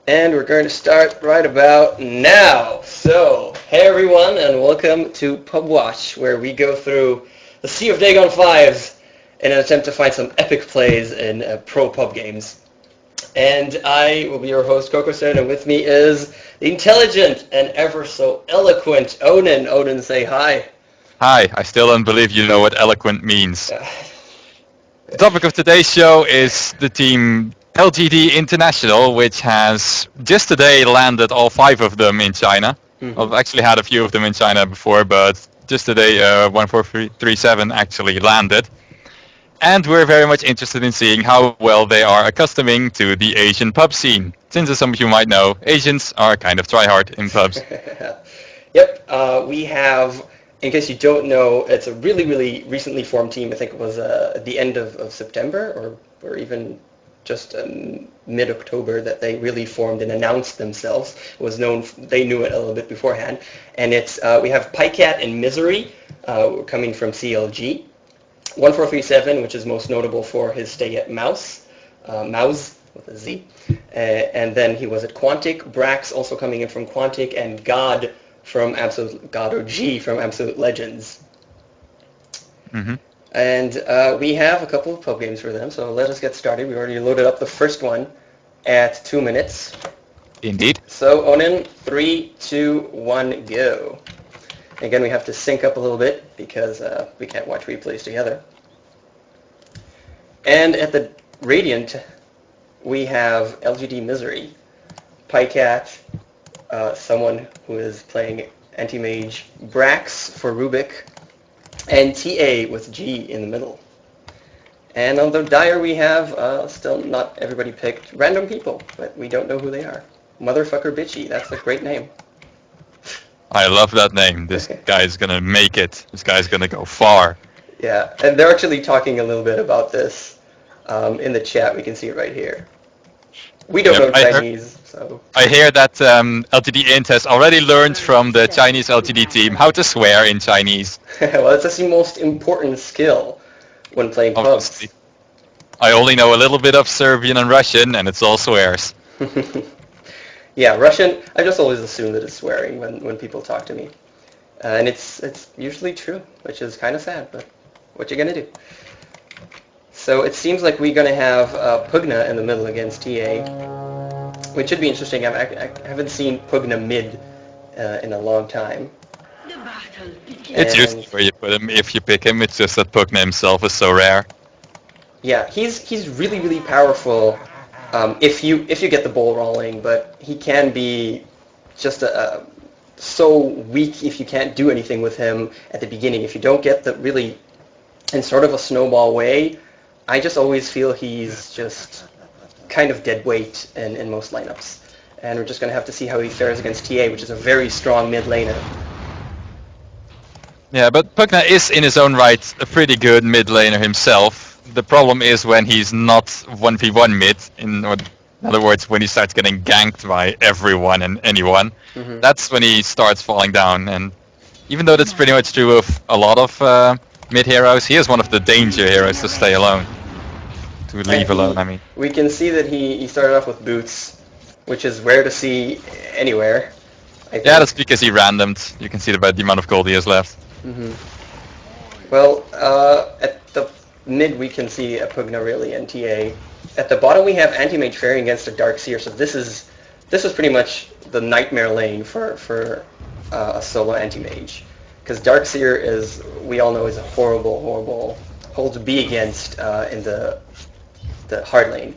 And we're going to start right about now. So, hey everyone, and welcome to Pubwatch, where we go through the Sea of Dagon 5s in an attempt to find some epic plays in pro pub games. And I will be your host, KOKOStern, and with me is the intelligent and ever so eloquent Onin. Onin, say hi. Hi, I still don't believe you know what eloquent means. The topic of today's show is the team LGD International, which has just today landed all 5 of them in China. I've actually had a few of them in China before, but just today 14337 actually landed. And we're very much interested in seeing how well they are accustoming to the Asian pub scene. Since as some of you might know, Asians are kind of tryhard in pubs. Yep, we have, in case you don't know, it's a really, really recently formed team. I think it was at the end of September or even just mid-October that they really formed and announced themselves. It was known, they knew it a little bit beforehand. And it's we have Pycat and Misery coming from CLG. 1437, which is most notable for his stay at Mouse with a Z. And then he was at Quantic, Brax also coming in from Quantic, and God from Absolute, God or G from Absolute Legends. Mm-hmm. And we have a couple of pub games for them, so let us get started. We already loaded up the first one at 2 minutes. Indeed. So Onin, 3, 2, 1, go. Again, we have to sync up a little bit because we can't watch replays together. And at the Radiant, we have LGD Misery, Pycat, someone who is playing Anti-Mage, Brax for Rubik, and TA with G in the middle. And on the Dire we have, still not everybody picked, random people, but we don't know who they are. Motherfucker Bitchy, that's a great name. I love that name. This guy's gonna make it. This guy's gonna go far. Yeah, and they're actually talking a little bit about this in the chat. We can see it right here. We don't know Chinese, so... I hear that LGD Int has already learned from the Chinese LGD team how to swear in Chinese. Well, it's the most important skill when playing pubs. I only know a little bit of Serbian and Russian, and it's all swears. Yeah, Russian, I just always assume that it's swearing when people talk to me. And it's usually true, which is kind of sad, but what you gonna do? So it seems like we're gonna have Pugna in the middle against TA, which should be interesting. I haven't seen Pugna mid in a long time. It's usually where you put him if you pick him. It's just that Pugna himself is so rare. Yeah, he's really, really powerful if you get the ball rolling, but he can be just so weak if you can't do anything with him at the beginning. If you don't get the really in sort of a snowball way, I just always feel he's just kind of dead weight in most lineups. And we're just going to have to see how he fares against TA, which is a very strong mid laner. Yeah, but Pugna is in his own right a pretty good mid laner himself. The problem is when he's not 1v1 mid, in other words, when he starts getting ganked by everyone and anyone, that's when he starts falling down. And even though that's pretty much true of a lot of mid heroes, he is one of the danger heroes to stay alone. To leave alone, I mean. We can see that he started off with boots, which is rare to see anywhere. I think. Yeah, that's because he randomed. You can see about the amount of gold he has left. Well, at the mid we can see a Pugna really and TA. At the bottom we have Anti-Mage faring against a Darkseer, so this is pretty much the nightmare lane for a solo Anti-Mage. Because Darkseer is, we all know, is a horrible hole to be against in the hard lane.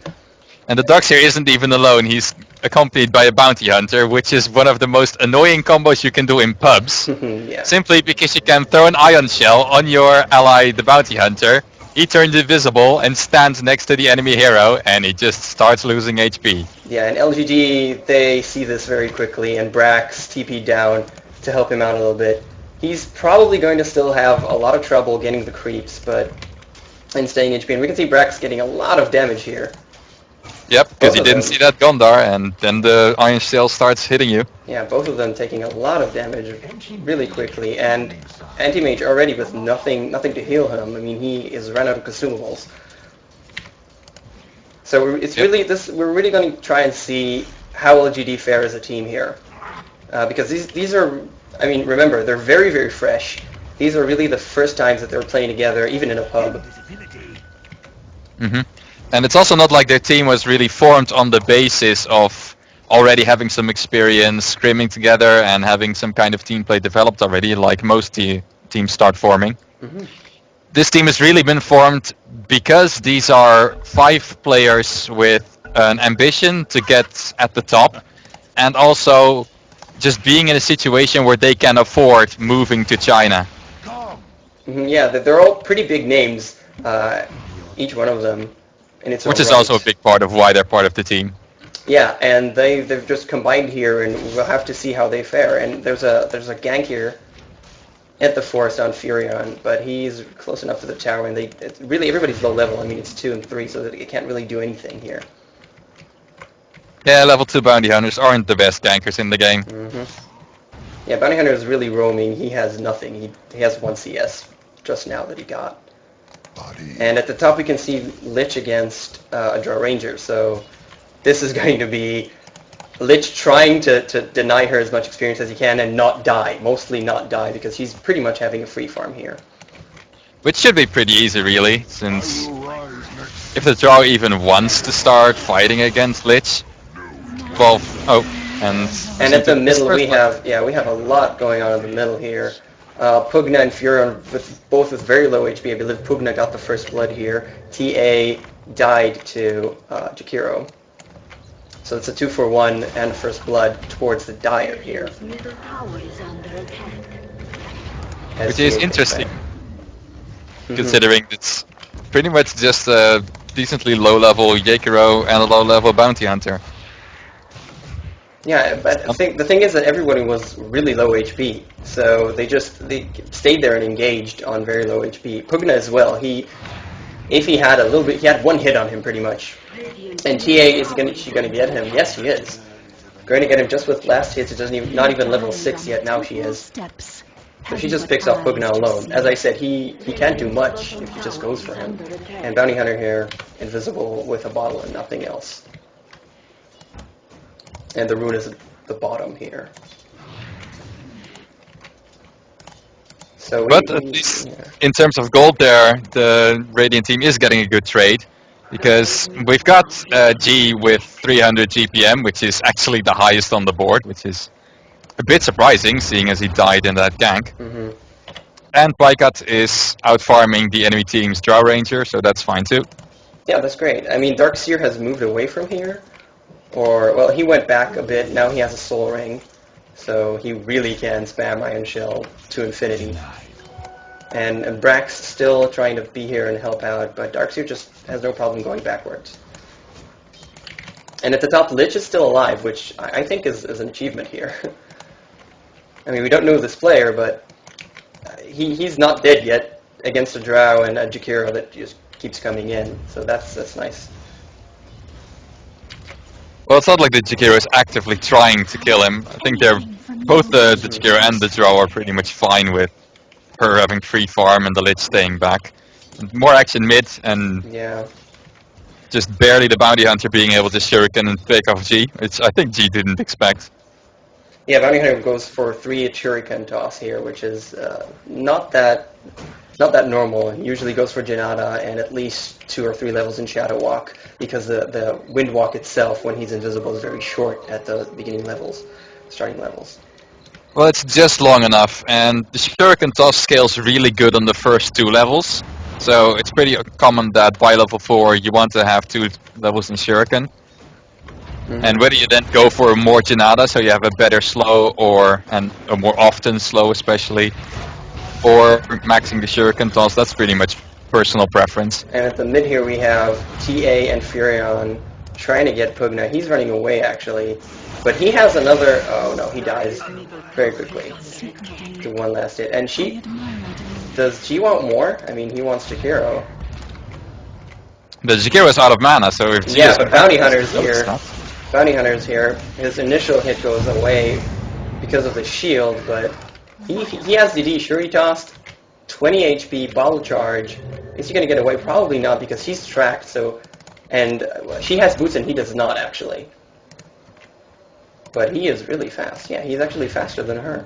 And the Darkseer isn't even alone. He's accompanied by a Bounty Hunter, which is one of the most annoying combos you can do in pubs. Yeah. Simply because you can throw an Ion Shell on your ally, the Bounty Hunter. He turns invisible and stands next to the enemy hero, and he just starts losing HP. Yeah, and LGD, they see this very quickly, and Brax TP'd down to help him out a little bit. He's probably going to still have a lot of trouble getting the creeps, and staying HP. And we can see Brax getting a lot of damage here. Yep, because he didn't see that Gondar, and then the Iron Shell starts hitting you. Yeah, both of them taking a lot of damage really quickly, and Anti-Mage already with nothing to heal him. I mean, he is run out of consumables. So it's really we're really going to try and see how LGD fare as a team here. Because these are, I mean, remember, they're very, very fresh. These are really the first times that they're playing together, even in a pub. Mm-hmm. And it's also not like their team was really formed on the basis of already having some experience scrimming together and having some kind of team play developed already, like most teams start forming. Mm-hmm. This team has really been formed because these are 5 players with an ambition to get at the top, and also just being in a situation where they can afford moving to China. Mm-hmm. Yeah, they're all pretty big names, each one of them in its Which own is right. also a big part of why they're part of the team. Yeah, and they've just combined here, and we'll have to see how they fare. And there's a gank here at the forest on Furion, but he's close enough to the tower, and really everybody's low level. I mean, it's 2 and 3, so that it can't really do anything here. Yeah, level 2 bounty hunters aren't the best gankers in the game. Mm-hmm. Yeah, bounty hunter is really roaming. He has nothing. He has 1 CS just now that he got. And at the top we can see Lich against a Draw Ranger, so this is going to be Lich trying to deny her as much experience as he can and not die, mostly not die, because he's pretty much having a free farm here. Which should be pretty easy, really, since if the draw even wants to start fighting against Lich, well, and at the middle we have a lot going on in the middle here. Pugna and Furion both with very low HP. I believe Pugna got the first blood here. TA died to Jakiro. So it's a 2-for-1 and first blood towards the Dire here. Which is interesting, considering it's pretty much just a decently low-level Jakiro and a low-level bounty hunter. Yeah, but the thing is that everybody was really low HP, so they stayed there and engaged on very low HP. Pugna as well. If he had a little bit, he had 1 hit on him pretty much. And TA she going to get him? Yes, she is. Going to get him just with last hits. It doesn't even, not even level 6 yet. Now she is. So she just picks off Pugna alone. As I said, he can't do much if he just goes for him. And bounty hunter here, invisible with a bottle and nothing else. And the rune is at the bottom here. So but at least in terms of gold there, the Radiant team is getting a good trade, because we've got G with 300 GPM, which is actually the highest on the board, which is a bit surprising, seeing as he died in that gank. Mm-hmm. And Paikat is out farming the enemy team's Drow Ranger, so that's fine too. Yeah, that's great. I mean, Darkseer has moved away from here. Well, he went back a bit. Now he has a Soul Ring. So he really can spam Iron Shell to infinity. And Brax still trying to be here and help out, but Darkseer just has no problem going backwards. And at the top, Lich is still alive, which I think is an achievement here. I mean, we don't know this player, but he's not dead yet against a Drow and a Jakiro that just keeps coming in. So that's nice. Well, it's not like the Jakiro is actively trying to kill him. I think both the Jakiro and the Drow are pretty much fine with her having free farm and the Lich staying back. More action mid, and just barely the bounty hunter being able to shuriken and pick off G, which I think G didn't expect. Yeah, bounty hunter goes for 3 shuriken toss here, which is not that normal. He usually goes for Janata and at least 2 or 3 levels in Shadow Walk, because the Wind Walk itself, when he's invisible, is very short at the starting levels. Well, it's just long enough, and the shuriken toss scales really good on the first 2 levels. So it's pretty common that by level 4 you want to have 2 levels in shuriken. Mm-hmm. And whether you then go for a more Janata, so you have a better slow, and a more often slow especially, or maxing the shuriken toss, that's pretty much personal preference. And at the mid here we have TA and Furion trying to get Pugna. He's running away actually, but he has another. Oh no, he dies very quickly to 1 last hit. And does she want more? I mean, he wants Jakiro. The Jakiro is out of mana, so if G but Bounty Hunter's here. Bounty Hunter's here. His initial hit goes away because of the shield, but he has DD. Sure, he tossed 20 HP, bottle charge. Is he going to get away? Probably not, because he's tracked. So, and she has boots and he does not actually. but he is really fast. Yeah, he's actually faster than her.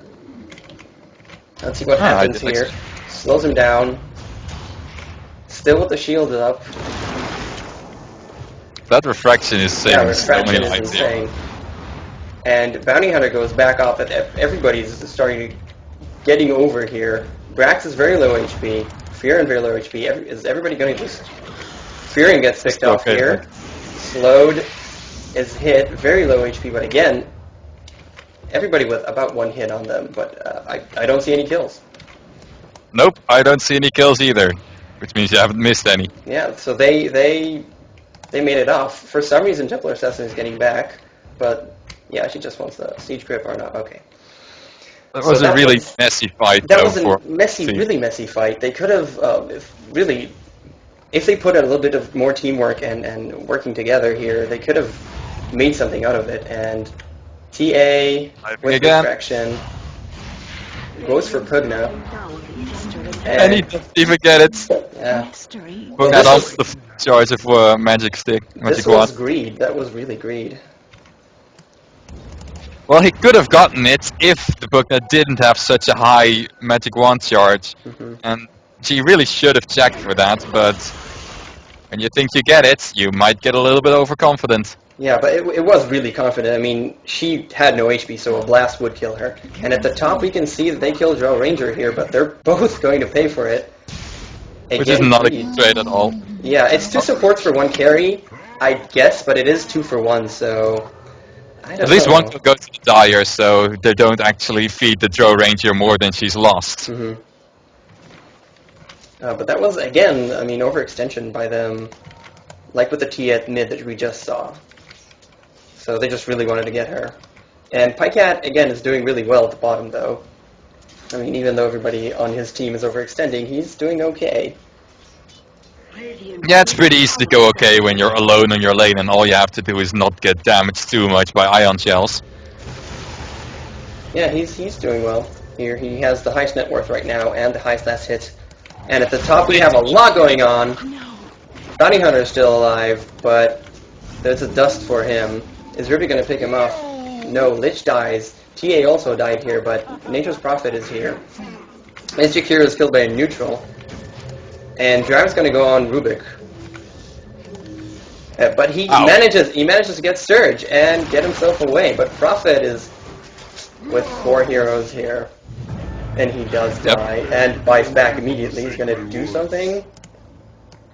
Let's see what happens here. Slows him down. Still with the shield up. That refraction is saving refraction is insane. And Bounty Hunter goes back off. Everybody's starting to getting over here. Brax is very low HP. Fearin very low HP. Is everybody going to just... Fearin gets picked off here. Slowed is hit. Very low HP, but again, everybody with about one hit on them. But I don't see any kills. Nope, I don't see any kills either. Which means you haven't missed any. Yeah, so they made it off. For some reason, Templar Assassin is getting back. But yeah, she just wants the siege grip or not. Okay. That was a really messy fight. That was a really messy fight. They could have if they put a little bit of more teamwork and working together here, they could have made something out of it. And TA with distraction goes for Pugna. And he doesn't even get it. Yeah. Pugna lost the charge of magic stick. This was greed. That was really greed. Well, he could have gotten it if the Pugna didn't have such a high magic wand charge. And she really should have checked for that, but when you think you get it, you might get a little bit overconfident. Yeah, but it was really confident. I mean, she had no HP, so a blast would kill her. And at the top, we can see that they killed Drow Ranger here, but they're both going to pay for it. Again, which is not a good trade at all. Yeah, it's 2 supports for 1 carry, I guess, but it is 2 for 1, so... At least one could go to the Dire, so they don't actually feed the Drow Ranger more than she's lost. But that was, again, I mean, overextension by them, like with the T at mid that we just saw. So they just really wanted to get her. And Pycat, again, is doing really well at the bottom, though. I mean, even though everybody on his team is overextending, he's doing okay. Yeah, it's pretty easy to go okay when you're alone on your lane and all you have to do is not get damaged too much by ion shells. Yeah, he's doing well here. He has the highest net worth right now and the highest last hit. And at the top we have a lot going on. Bounty Hunter is still alive, but there's a dust for him. Is Ruby going to pick him off? No, Lich dies. TA also died here, but Nature's Prophet is here. Insecure is killed by a neutral. And Drive's going to go on Rubik. But he manages to get Surge and get himself away. But Prophet is with 4 heroes here. And he does die. And buys back immediately. He's going to do something.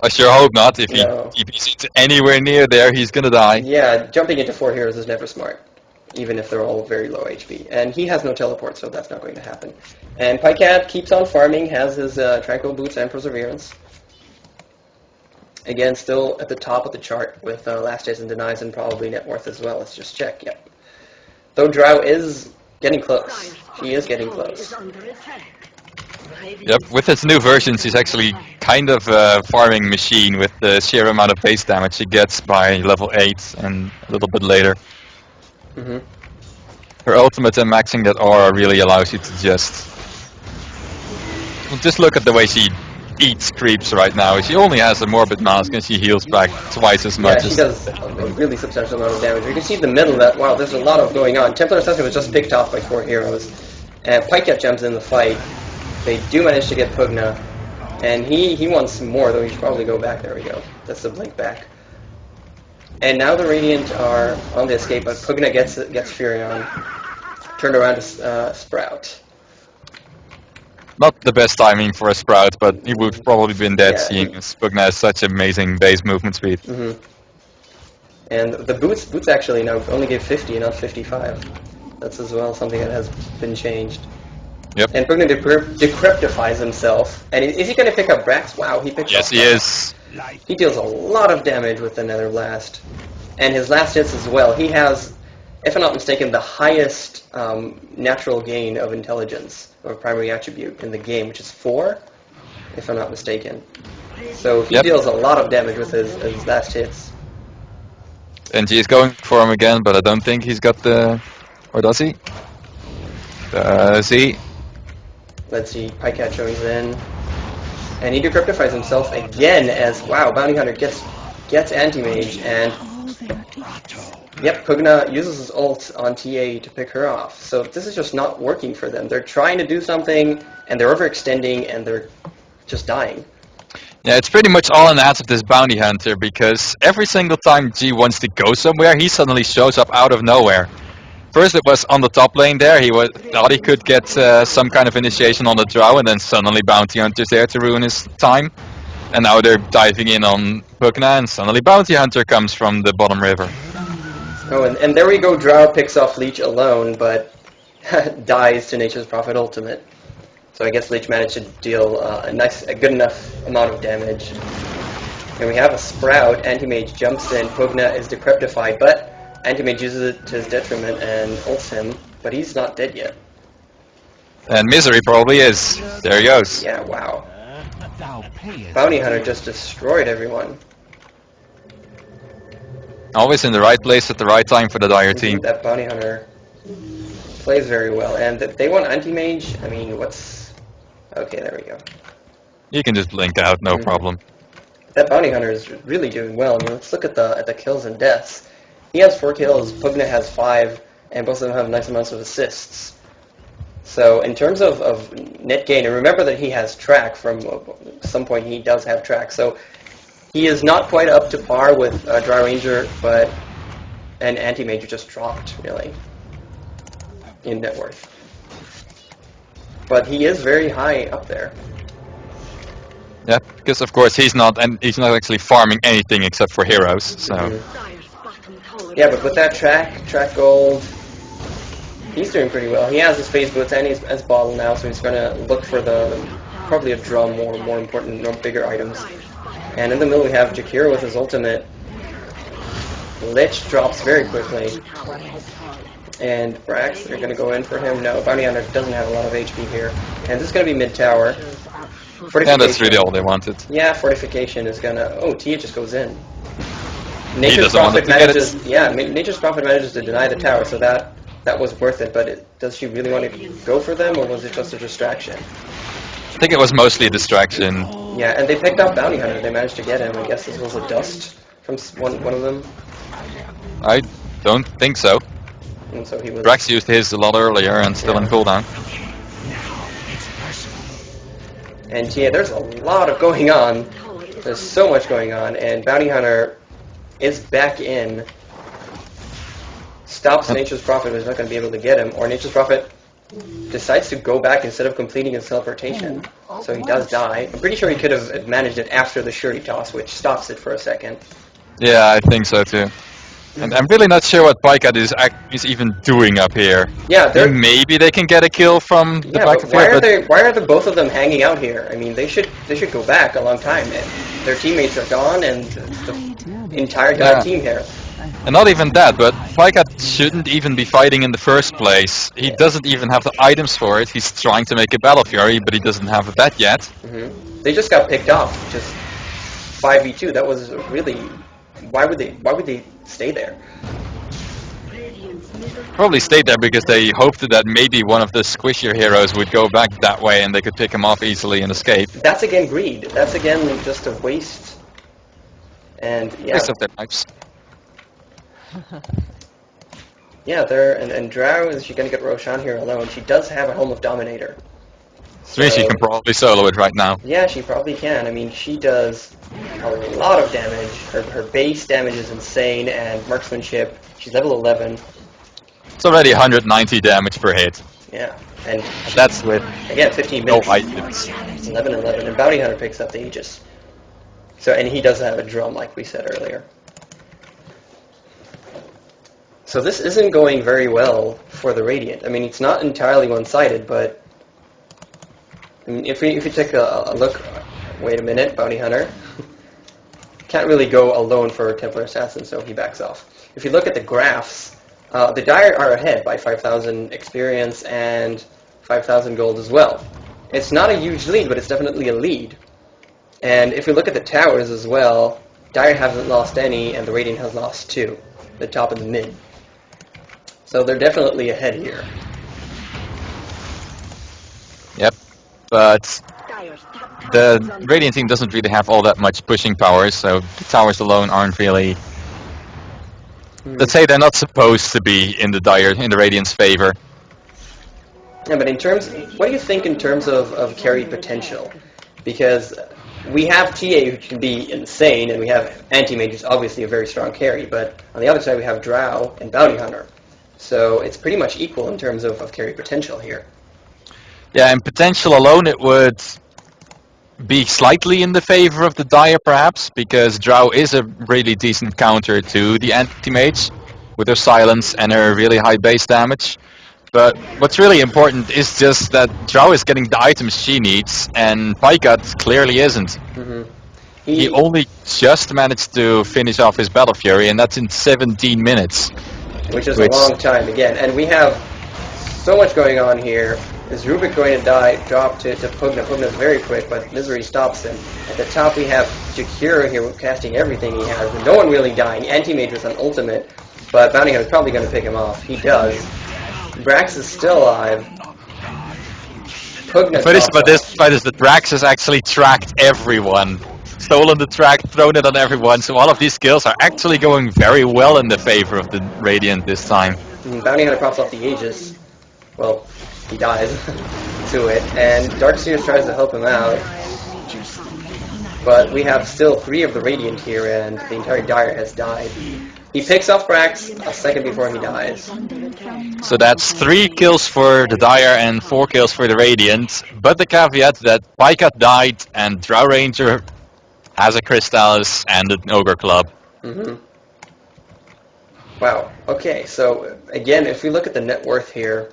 I sure hope not. If he's anywhere near there, he's going to die. Yeah, jumping into 4 heroes is never smart. Even if they're all very low HP. And he has no teleport, so that's not going to happen. And Pycat keeps on farming, has his Tranquil Boots and Perseverance. Again, still at the top of the chart with Last Days and Denies and probably net worth as well. Let's just check, yep. Though Drow is getting close. She is getting close. Yep, with his new versions, he's actually kind of a farming machine with the sheer amount of base damage he gets by level 8 and a little bit later. Her ultimate and maxing that aura really allows you to just look at the way she eats creeps right now. She only has a morbid mask and she heals back twice as much. Yeah, she does a really substantial amount of damage. You can see in the middle that, wow, there's a lot of going on. Templar Assassin was just picked off by 4 heroes. And Pycat jumps in the fight. They do manage to get Pugna. And he wants more, though he should probably go back. There we go. That's the blink back. And now the Radiant are on the escape, but Pugna gets Furion. Turned around to Sprout. Not the best timing for a Sprout, but he would have probably been dead, seeing as Pugna has such amazing base movement speed. And the boots actually now only give 50, not 55. That's as well something that has been changed. Yep. And Pugna decryptifies himself. And is he going to pick up Brax? Wow, he picked up Yes, he is. He deals a lot of damage with the Nether Blast. And his last hits as well. He has, if I'm not mistaken, the highest natural gain of intelligence, or primary attribute in the game, which is 4, if I'm not mistaken. So he deals a lot of damage with his last hits. And he is going for him again, but I don't think he's got the... Or does he? Does he? Let's see, Pycat joins in. And he decryptifies himself again as, wow, Bounty Hunter gets Anti-Mage, and Yep, Pugna uses his ult on TA to pick her off. So this is just not working for them. They're trying to do something, and they're overextending, and they're just dying. Yeah, it's pretty much all in the hands of this bounty hunter, because every single time G wants to go somewhere, he suddenly shows up out of nowhere. First it was on the top lane there, thought he could get some kind of initiation on the Drow, and then suddenly bounty hunter's there to ruin his time. And now they're diving in on Pugna, and suddenly bounty hunter comes from the bottom river. Oh, and there we go, Drow picks off Leech alone, but dies to Nature's Prophet ultimate. So I guess Leech managed to deal a good enough amount of damage. And we have a Sprout. Anti-Mage jumps in. Pugna is decrepitified, but Anti-Mage uses it to his detriment and ults him, but he's not dead yet. And Misery probably is. There he goes. Yeah, wow. Bounty Hunter just destroyed everyone. Always in the right place at the right time for the Dire team. That Bounty Hunter plays very well. And they want Anti-Mage? I mean, what's... Okay, there we go. You can just blink out, no problem. That Bounty Hunter is really doing well. I mean, let's look at the kills and deaths. He has 4 kills, Pugna has 5, and both of them have nice amounts of assists. So in terms of net gain, and remember that he has track from some point he does have track. So he is not quite up to par with Dry Ranger, but an Anti-Mage just dropped, really, in net worth. But he is very high up there. Yeah, because of course he's not actually farming anything except for heroes. So. Yeah, but with that track gold, he's doing pretty well. He has his phase boots and he has bottle now, so he's going to look for probably a drum or more important, bigger items. And in the middle we have Jakiro with his ultimate. Lich drops very quickly. And Brax, they're going to go in for him. No, Bounty Hunter doesn't have a lot of HP here. And this is going to be mid-tower. Yeah, that's really all they wanted. Yeah, fortification is going to... Oh, Tia just goes in. Nature's Prophet manages... Yeah, Nature's Prophet manages to deny the tower, so that was worth it. But does she really want to go for them, or was it just a distraction? I think it was mostly a distraction. Yeah, and they picked up Bounty Hunter. They managed to get him. I guess this was a dust from one of them. I don't think so. And so he was... Brax used his a lot earlier and still in cooldown. And yeah, there's a lot of going on. There's so much going on, and Bounty Hunter is back in. Stops Nature's Prophet, who's not going to be able to get him, or Nature's Prophet decides to go back instead of completing his teleportation. So he does die. I'm pretty sure he could have managed it after the Shuri toss, which stops it for a second. Yeah, I think so too. And I'm really not sure what Pycat is even doing up here. Yeah, maybe they can get a kill from the back of here. Why are the both of them hanging out here? I mean, they should go back a long time. Their teammates are gone, and the entire team here. And not even that, but Pycat shouldn't even be fighting in the first place. He doesn't even have the items for it. He's trying to make a Battle Fury, but he doesn't have that yet. Mm-hmm. They just got picked off, just 5v2. That was really... Why would they stay there? Probably stayed there because they hoped that maybe one of the squishier heroes would go back that way and they could pick him off easily and escape. That's again greed. That's again just a waste. And yeah. Waste of their lives. Yeah, and Drow is she gonna get Roshan here alone? She does have a Helm of Dominator. So she can probably solo it right now. Yeah, she probably can. I mean, she does a lot of damage. Her base damage is insane, and marksmanship, she's level 11. It's already 190 damage per hit. Yeah, and that's with again 15 minutes. No items. 11, and Bounty Hunter picks up the Aegis. So, and he does have a drum, like we said earlier. So this isn't going very well for the Radiant. I mean, it's not entirely one-sided, but I mean, if we take a look, wait a minute, Bounty Hunter can't really go alone for Templar Assassin, so he backs off. If you look at the graphs, the Dire are ahead by 5,000 experience and 5,000 gold as well. It's not a huge lead, but it's definitely a lead. And if we look at the towers as well, Dire hasn't lost any, and the Radiant has lost 2, the top and the mid. So they're definitely ahead here. Yep. But the Radiant team doesn't really have all that much pushing power, so the towers alone aren't really let's say they're not supposed to be in the Radiant's favor. Yeah, but what do you think in terms of carry potential? Because we have TA who can be insane, and we have Anti-Mage who's obviously a very strong carry, but on the other side we have Drow and Bounty Hunter. So it's pretty much equal in terms of carry potential here. Yeah, in potential alone it would be slightly in the favor of the Dire perhaps, because Drow is a really decent counter to the Anti-Mage with her silence and her really high base damage. But what's really important is just that Drow is getting the items she needs, and Pycat clearly isn't. Mm-hmm. He only just managed to finish off his Battle Fury, and that's in 17 minutes. Which is a long time again. And we have so much going on here. Is Rubik going to drop to Pugna? Pugna's very quick, but Misery stops him. At the top we have Jakiro here casting everything he has, with no one really dying. Anti-Mage with an ultimate, but Bounty Hunter is probably going to pick him off. He does. Brax is still alive. Pugna. The funny about this fight is that Brax has actually tracked everyone. Stolen the track, thrown it on everyone, so all of these kills are actually going very well in the favor of the Radiant this time. Bounty Hunter pops off the Aegis. Well, he dies to it, and Darkseers tries to help him out. But we have still 3 of the Radiant here, and the entire Dire has died. He picks off Brax a second before he dies. So that's 3 kills for the Dire and 4 kills for the Radiant, but the caveat that Pycat died and Drow Ranger has a Crystallis and an Ogre Club. Mm-hmm. Wow, okay, so again, if we look at the net worth here,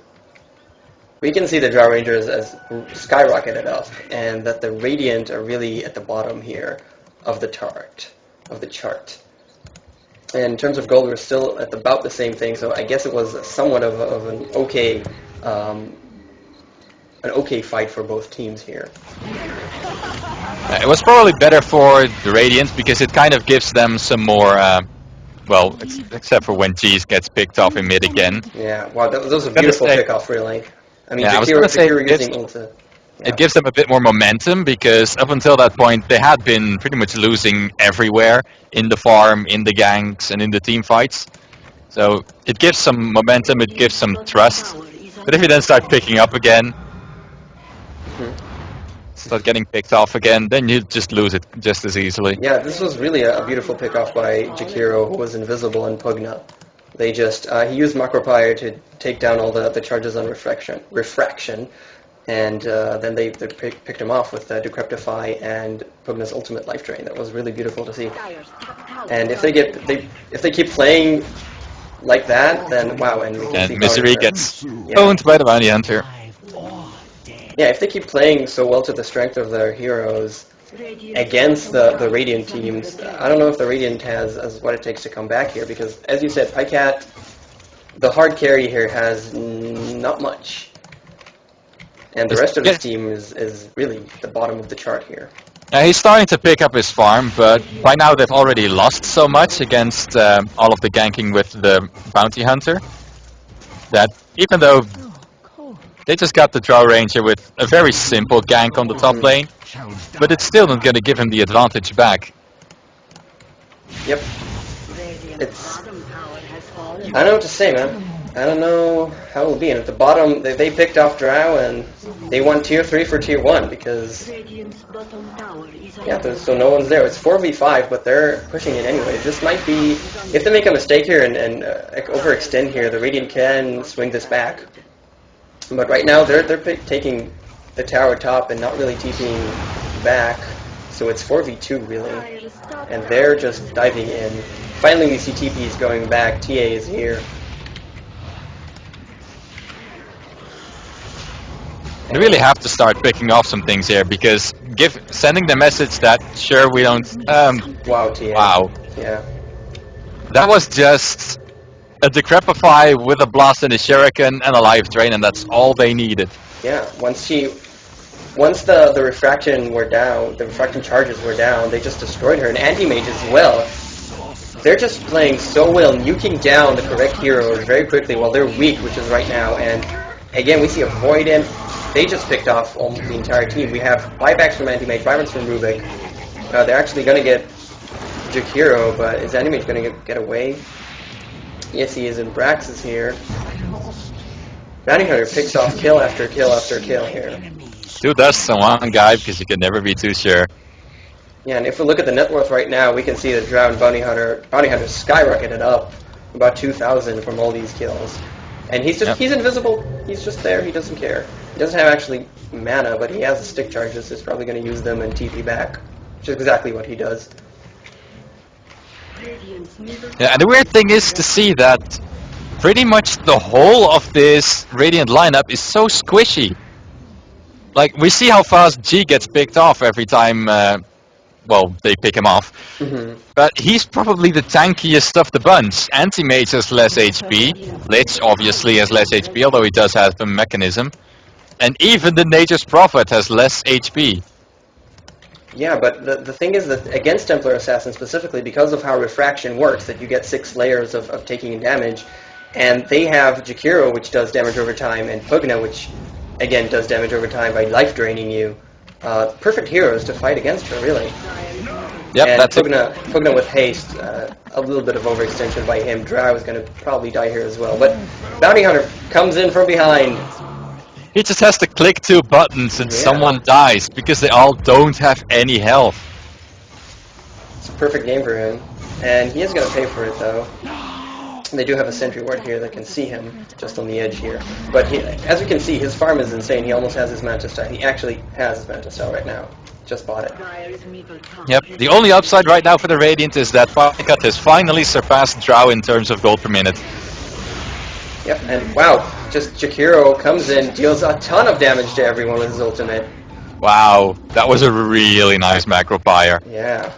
we can see the Drow Ranger has skyrocketed up, and that the Radiant are really at the bottom here of the chart. And in terms of gold, we're still at about the same thing, so I guess it was somewhat of an okay fight for both teams here. It was probably better for the Radiant because it kind of gives them some more, well, except for when Cheese gets picked off in mid again. Yeah, wow, that was a beautiful pickoff, really. I mean, yeah, Jakiro using Ulta. Yeah. It gives them a bit more momentum because up until that point they had been pretty much losing everywhere in the farm, in the ganks, and in the team fights. So it gives some momentum, it gives some trust. But if you then start picking up again, start getting picked off again, then you just lose it just as easily. Yeah, this was really a beautiful pickoff by Jakiro, who was invisible in Pugna. They just he used Macropire to take down all the charges on refraction, and then they picked him off with Decryptify and Pugna's ultimate life drain. That was really beautiful to see. And if they keep playing like that, then wow, and we can see Misery gets owned by the Bounty Hunter. Yeah, if they keep playing so well to the strength of their heroes against the Radiant teams, I don't know if the Radiant has what it takes to come back here, because, as you said, Pycat, the hard carry here, has not much. And the rest of his team is really the bottom of the chart here. He's starting to pick up his farm, but by now they've already lost so much against all of the ganking with the Bounty Hunter that even though they just got the Drow Ranger with a very simple gank on the top lane, but it's still not going to give him the advantage back. Yep. I don't know what to say, man. I don't know how it will be. And at the bottom, they picked off Drow, and they won Tier 3 for Tier 1, because so no one's there. It's 4v5, but they're pushing it anyway. This might be, if they make a mistake here and overextend here, the Radiant can swing this back. But right now, they're taking the tower top and not really TPing back, so it's 4v2 really, and they're just diving in. Finally, we see TPs going back. TA is here. You really have to start picking off some things here, because sending the message that sure we don't. Wow, TA. Wow. Yeah. That was just a Decrepify with a blast and a shuriken and a life drain, and that's all they needed. Yeah. Once the refraction were down, the refraction charges were down, they just destroyed her. And Anti-Mage as well. They're just playing so well, nuking down the correct heroes very quickly while they're weak, which is right now. And again, we see a Void in. They just picked off almost the entire team. We have buybacks from Anti-Mage, buybacks from Rubik. They're actually going to get Jakiro, but is Anti-Mage going to get away? Yes, he is, and Brax is here. Bounty Hunter picks off kill after kill after kill here. 2 dusts on one guy because you can never be too sure. Yeah, and if we look at the net worth right now, we can see that Drowned Bounty Hunter skyrocketed up about 2,000 from all these kills. And he's invisible. He's just there. He doesn't care. He doesn't have actually mana, but he has the stick charges. He's probably going to use them and TP back, which is exactly what he does. Yeah, and the weird thing is to see that pretty much the whole of this Radiant lineup is so squishy. Like, we see how fast G gets picked off every time, they pick him off. Mm-hmm. But he's probably the tankiest of the bunch. Anti-Mage has less HP. Lich obviously has less HP, although he does have a mechanism. And even the Nature's Prophet has less HP. Yeah, but the thing is that against Templar Assassin specifically, because of how refraction works, that you get 6 layers of taking damage, and they have Jakiro, which does damage over time, and Pugna, which again does damage over time by life draining you. Perfect heroes to fight against her, really. Yep, and that's Pugna with haste, a little bit of overextension by him. Drow is going to probably die here as well. But Bounty Hunter comes in from behind. He just has to click 2 buttons and someone dies because they all don't have any health. It's a perfect game for him. And he is going to pay for it, though. They do have a sentry ward here that can see him just on the edge here. But as we can see, his farm is insane. He almost has his Manta Style. He actually has his Manta Style right now. Just bought it. Yep, the only upside right now for the Radiant is that Firecut has finally surpassed Drow in terms of gold per minute. Yep, and wow, just Jakiro comes in, deals a ton of damage to everyone with his ultimate. Wow, that was a really nice macro fire. Yeah,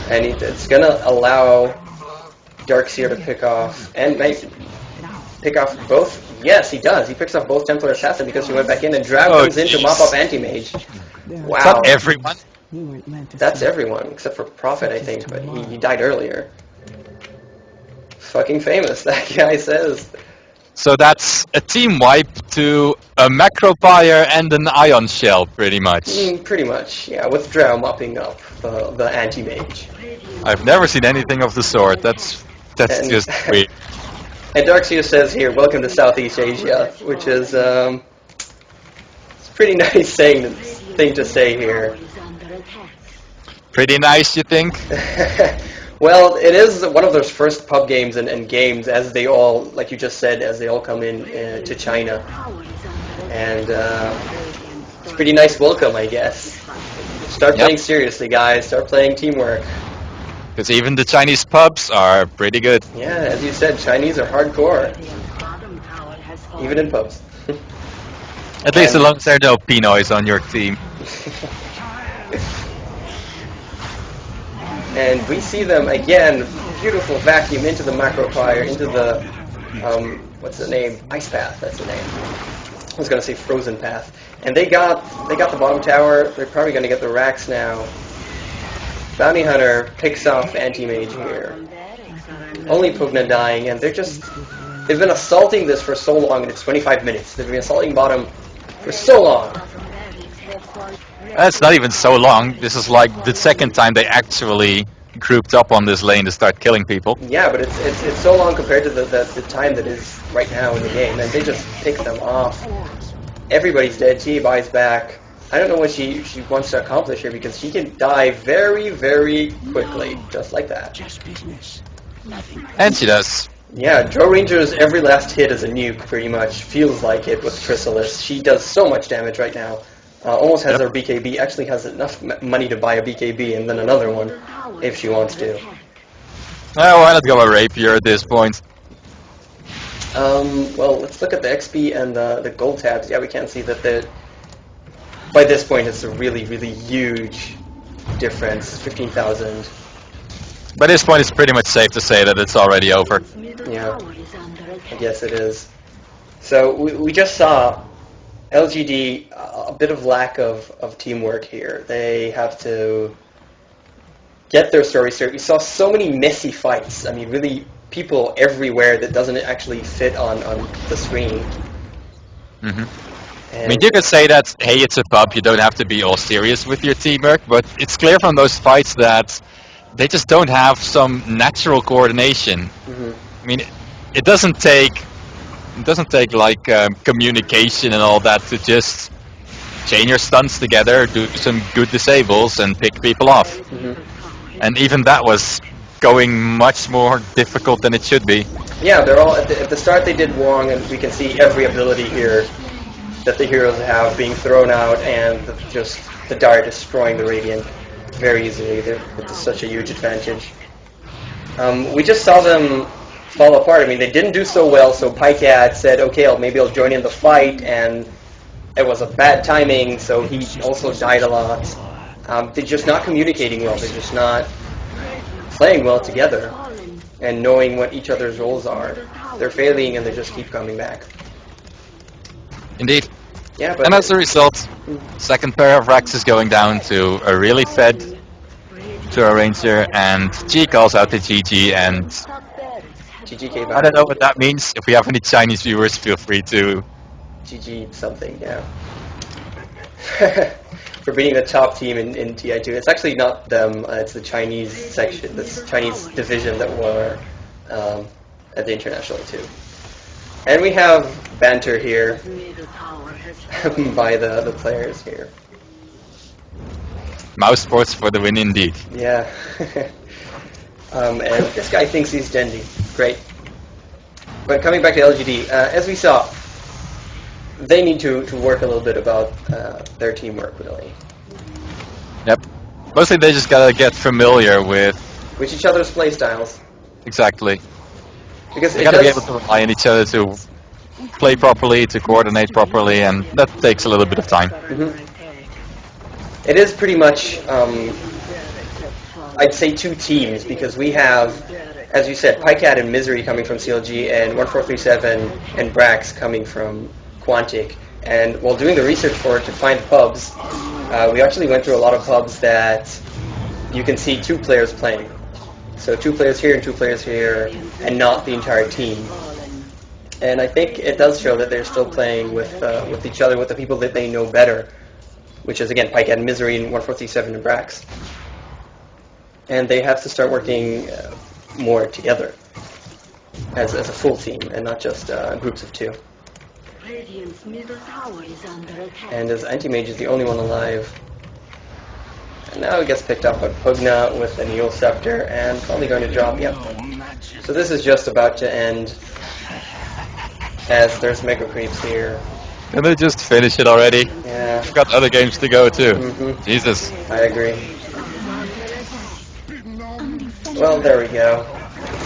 and it's going to allow Darkseer to pick off, and pick off both. Yes, he does. He picks off both Templar Assassin because he went back in, and Drow comes in to mop up Anti-Mage. Wow. Is that everyone? That's everyone, except for Prophet, I think, but he died earlier. Fucking famous, that guy says. So that's a team wipe to a macro fire and an ion shell, pretty much. Pretty much, yeah, with Drow mopping up the Anti-Mage. I've never seen anything of the sort. That's just weird. And Darkseer says here, welcome to Southeast Asia, which is it's a pretty nice thing to say here. Pretty nice, you think? Well, it is one of those first pub games and games, as they all, like you just said, as they all come in to China. And it's a pretty nice welcome, I guess. Start playing seriously, guys. Start playing teamwork. Because even the Chinese pubs are pretty good. Yeah, as you said, Chinese are hardcore. Even in pubs. At least as long as there are no Pinoys on your team. And we see them again, beautiful vacuum into the macro fire, into the, what's the name? Ice Path, that's the name. I was going to say Frozen Path. And they got the bottom tower. They're probably going to get the racks now. Bounty Hunter picks off Anti-Mage here. Only Pugna dying, and they've been assaulting this for so long, and it's 25 minutes. They've been assaulting bottom for so long. That's not even so long. This is like the second time they actually grouped up on this lane to start killing people. Yeah, but it's so long compared to the time that is right now in the game, and they just pick them off. Everybody's dead. She buys back. I don't know what she wants to accomplish here, because she can die very, very quickly, just like that. And she does. Yeah, Joe Ranger's every last hit is a nuke, pretty much. Feels like it with Chrysalis. She does so much damage right now. Almost has her BKB. Actually has enough money to buy a BKB and then another one, if she wants to. Why not go a Rapier at this point? Well, let's look at the XP and the gold tabs. Yeah, we can see that by this point it's a really, really huge difference. 15,000. By this point, it's pretty much safe to say that it's already over. Yeah, I guess it is. So we just saw LGD, a bit of lack of teamwork here. They have to get their story straight. We saw so many messy fights. I mean, really, people everywhere that doesn't actually fit on the screen. Mm-hmm. I mean, you could say that, hey, it's a pub, you don't have to be all serious with your teamwork, but it's clear from those fights that they just don't have some natural coordination. Mm-hmm. I mean, it doesn't take like communication and all that to just chain your stunts together, do some good disables, and pick people off. And even that was going much more difficult than it should be. Yeah, they're all at the start. They did Wong, and we can see every ability here that the heroes have being thrown out, and just the Dire destroying the Radiant very easily. It's such a huge advantage. We just saw them fall apart. I mean, they didn't do so well, so Pycat said, okay, maybe I'll join in the fight, and it was a bad timing, so he also died a lot. They're just not communicating well. They're just not playing well together and knowing what each other's roles are. They're failing, and they just keep coming back. Indeed. Yeah, but And as a result, second pair of racks is going down to a really fed to a ranger, and G calls out to GG, and GG came I don't know what that means. If we have any Chinese viewers, feel free to... GG something, yeah. For being the top team in TI2. It's actually not them, it's the Chinese section, the Chinese division that were at the International too. And we have banter here by the players here. Mouse sports for the win indeed. Yeah. And this guy thinks he's Dendi. Great. But coming back to LGD, as we saw, they need to work a little bit about their teamwork, really. Yep. Mostly they just gotta get familiar with each other's play styles. Exactly. Because they gotta be able to rely on each other to play properly, to coordinate properly, and that takes a little bit of time. It is pretty much, I'd say, two teams, because we have, as you said, Pycat and Misery coming from CLG, and 1437 and Brax coming from Quantic. And while doing the research for it to find pubs, we actually went through a lot of pubs that you can see two players playing. So two players here and two players here, and not the entire team. And I think it does show that they're still playing with each other, with the people that they know better, which is, again, Pycat and Misery and 1437 and Brax. And they have to start working more together as a full team, and not just groups of two. And as Anti-Mage is the only one alive. And now he gets picked up by Pugna with an Eel Scepter, and probably going to drop, yep. So this is just about to end, as there's Mega Creeps here. Can they just finish it already? Yeah. We've got other games to go too. Jesus. I agree. Well, there we go.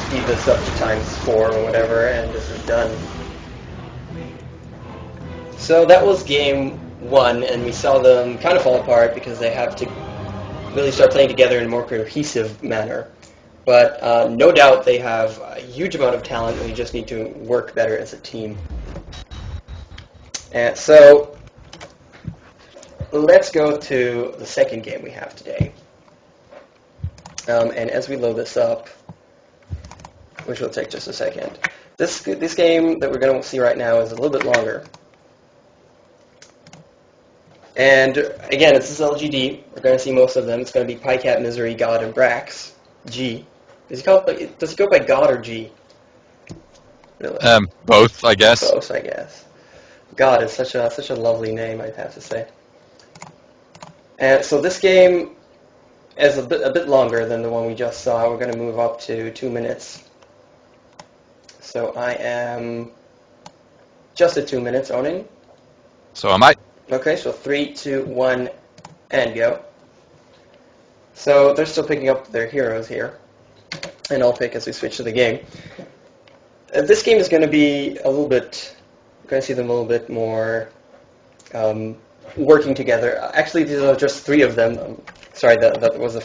Speed this up to ×4 or whatever, and this is done. So that was game one, and we saw them kind of fall apart because they have to really start playing together in a more cohesive manner. But no doubt they have a huge amount of talent, and we just need to work better as a team. And so let's go to the second game we have today. And as we load this up, which will take just a second, this game that we're going to see right now is a little bit longer. And again, it's this LGD. We're going to see most of them. It's going to be Pycat, Misery, God, and Brax. G. Does he go by God or G? Really? Both, I guess. Both, I guess. God is such a lovely name, I'd have to say. And so this game is a bit longer than the one we just saw. We're going to move up to 2 minutes. So I am just at 2 minutes, Onin. So am I. Okay, so 3, 2, 1, and go. So they're still picking up their heroes here. And I'll pick as we switch to the game. This game is going to be a little bit... We're going to see them a little bit more working together. Actually, these are just 3 of them. Sorry, that was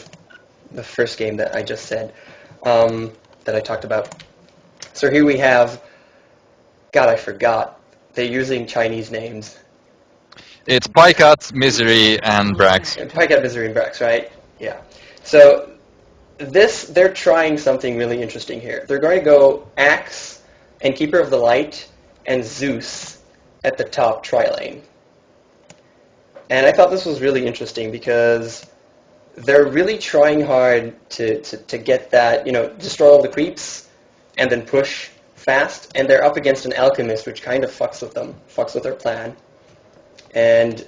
the first game that I just said, that I talked about. So here we have... God, I forgot. They're using Chinese names. It's Pycat, Misery, and Brax. Pycat, Misery, and Brax, right? Yeah. So they're trying something really interesting here. They're going to go Axe and Keeper of the Light and Zeus at the top tri-lane. And I thought this was really interesting because they're really trying hard to get that, destroy all the creeps and then push fast, and they're up against an alchemist, which kind of fucks with them, fucks with their plan. And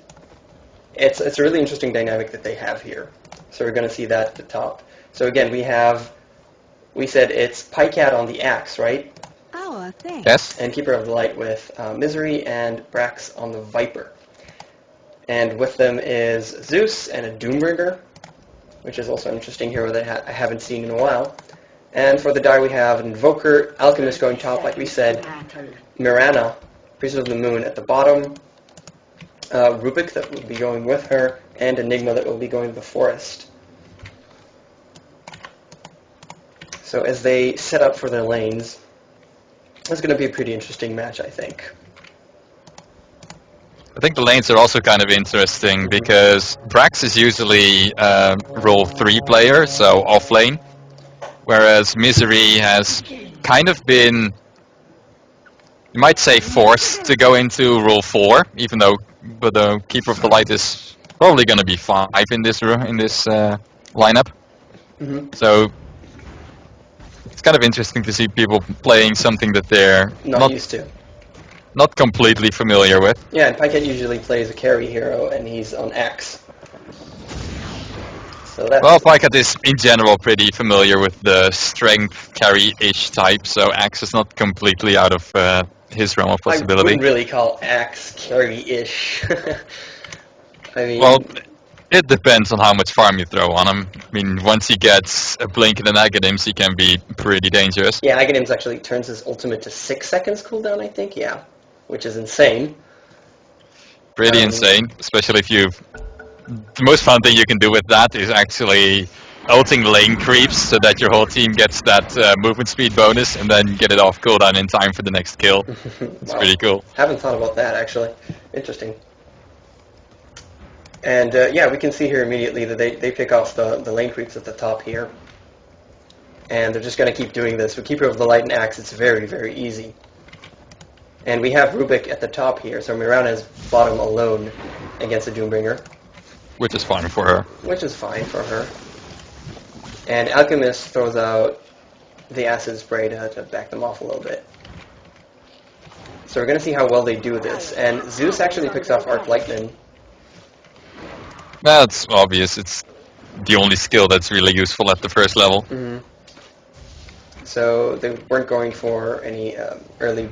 it's a really interesting dynamic that they have here. So we're going to see that at the top. So again, we said it's Pycat on the axe, right? Oh, thanks. Yes. And Keeper of the Light with Misery and Brax on the Viper. And with them is Zeus and a Doombringer, which is also an interesting hero that I haven't seen in a while. And for the die we have an Invoker, Alchemist going top, like we said, Mirana, Priestess of the Moon at the bottom, Rubik that will be going with her, and Enigma that will be going to the Forest. So as they set up for their lanes, it's going to be a pretty interesting match, I think. I think the lanes are also kind of interesting because Brax is usually role 3 player, so off lane, whereas Misery has kind of been, you might say, forced to go into role 4, even though the Keeper of the Light is probably going to be 5 in this lineup. Mm-hmm. So it's kind of interesting to see people playing something that they're Not used to. Not completely familiar with. Yeah, and Pycat usually plays a carry hero, and he's on Axe. So that's... Well, Pycat is in general pretty familiar with the strength carry-ish type, so Axe is not completely out of his realm of possibility. I wouldn't really call Axe carry-ish. I mean... Well, it depends on how much farm you throw on him. I mean, once he gets a blink and an Aghanims, he can be pretty dangerous. Yeah, Aghanims actually turns his ultimate to 6 seconds cooldown, I think, yeah. Which is insane. Pretty insane, especially if you... The most fun thing you can do with that is actually ulting lane creeps so that your whole team gets that movement speed bonus and then get it off cooldown in time for the next kill. It's Wow. pretty cool. Haven't thought about that, actually. Interesting. And yeah, we can see here immediately that they pick off the lane creeps at the top here. And they're just going to keep doing this. With Keeper of the Light and Axe, it's very, very easy. And we have Rubik at the top here, so Mirana is bottom alone against a Doombringer. Which is fine for her. Which is fine for her. And Alchemist throws out the acid spray to back them off a little bit. So we're going to see how well they do this. And Zeus actually picks off Arc Lightning. That's obvious. It's the only skill that's really useful at the first level. Mm-hmm. So they weren't going for any early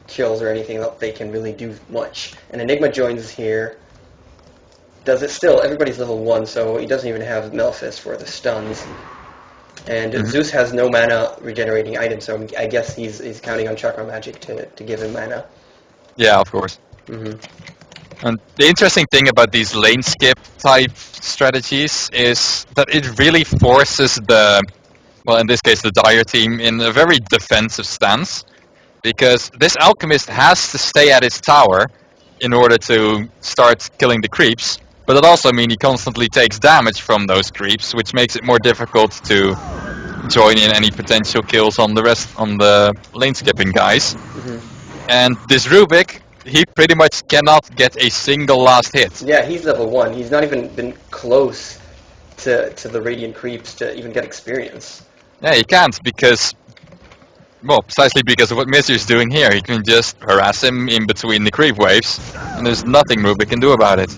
kills or anything that they can really do much. And Enigma joins here. Does it still. Everybody's level 1, so he doesn't even have Melfist for the stuns. And Zeus has no mana regenerating items, so I guess he's counting on Chakra Magic to give him mana. Yeah, of course. Mm-hmm. And the interesting thing about these lane skip type strategies is that it really forces the, well, in this case the Dire team, in a very defensive stance. Because this Alchemist has to stay at his tower in order to start killing the creeps, but it also means he constantly takes damage from those creeps, which makes it more difficult to join in any potential kills on the lane skipping guys. Mm-hmm. And this Rubik, he pretty much cannot get a single last hit. Yeah, he's level 1. He's not even been close to the Radiant creeps to even get experience. Yeah, he can't because... Well, precisely because of what Miser's doing here. He can just harass him in between the creep waves, and there's nothing Rubik can do about it.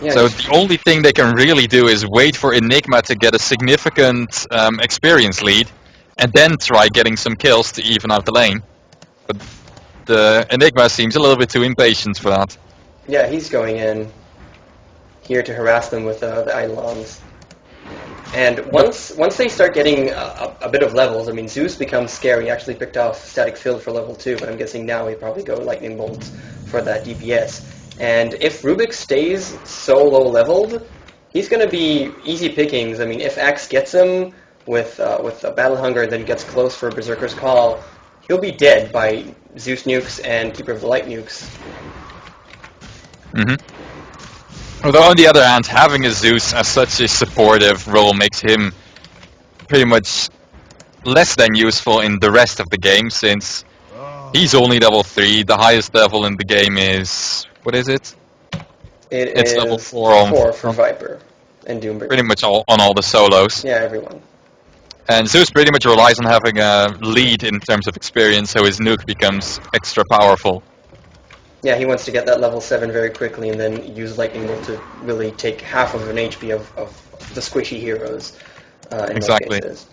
Yeah, so the only thing they can really do is wait for Enigma to get a significant experience lead, and then try getting some kills to even out the lane. But the Enigma seems a little bit too impatient for that. Yeah, he's going in here to harass them with the Eidolons. And once they start getting a bit of levels, I mean, Zeus becomes scary. He actually picked off Static Field for level 2, but I'm guessing now he'd probably go Lightning Bolts for that DPS. And if Rubik stays so low leveled, he's going to be easy pickings. I mean, if Axe gets him with a Battle Hunger and then gets close for Berserker's Call, he'll be dead by Zeus nukes and Keeper of the Light nukes. Mm-hmm. Although on the other hand, having a Zeus as such a supportive role makes him pretty much less than useful in the rest of the game, since he's only level 3. The highest level in the game is... what is it? It's level 4 for Viper and Doombringer. Pretty much on all the solos. Yeah, everyone. And Zeus pretty much relies on having a lead in terms of experience, so his nuke becomes extra powerful. Yeah, he wants to get that level 7 very quickly and then use Lightning Bolt to really take half of an HP of the squishy heroes in Exactly. most cases.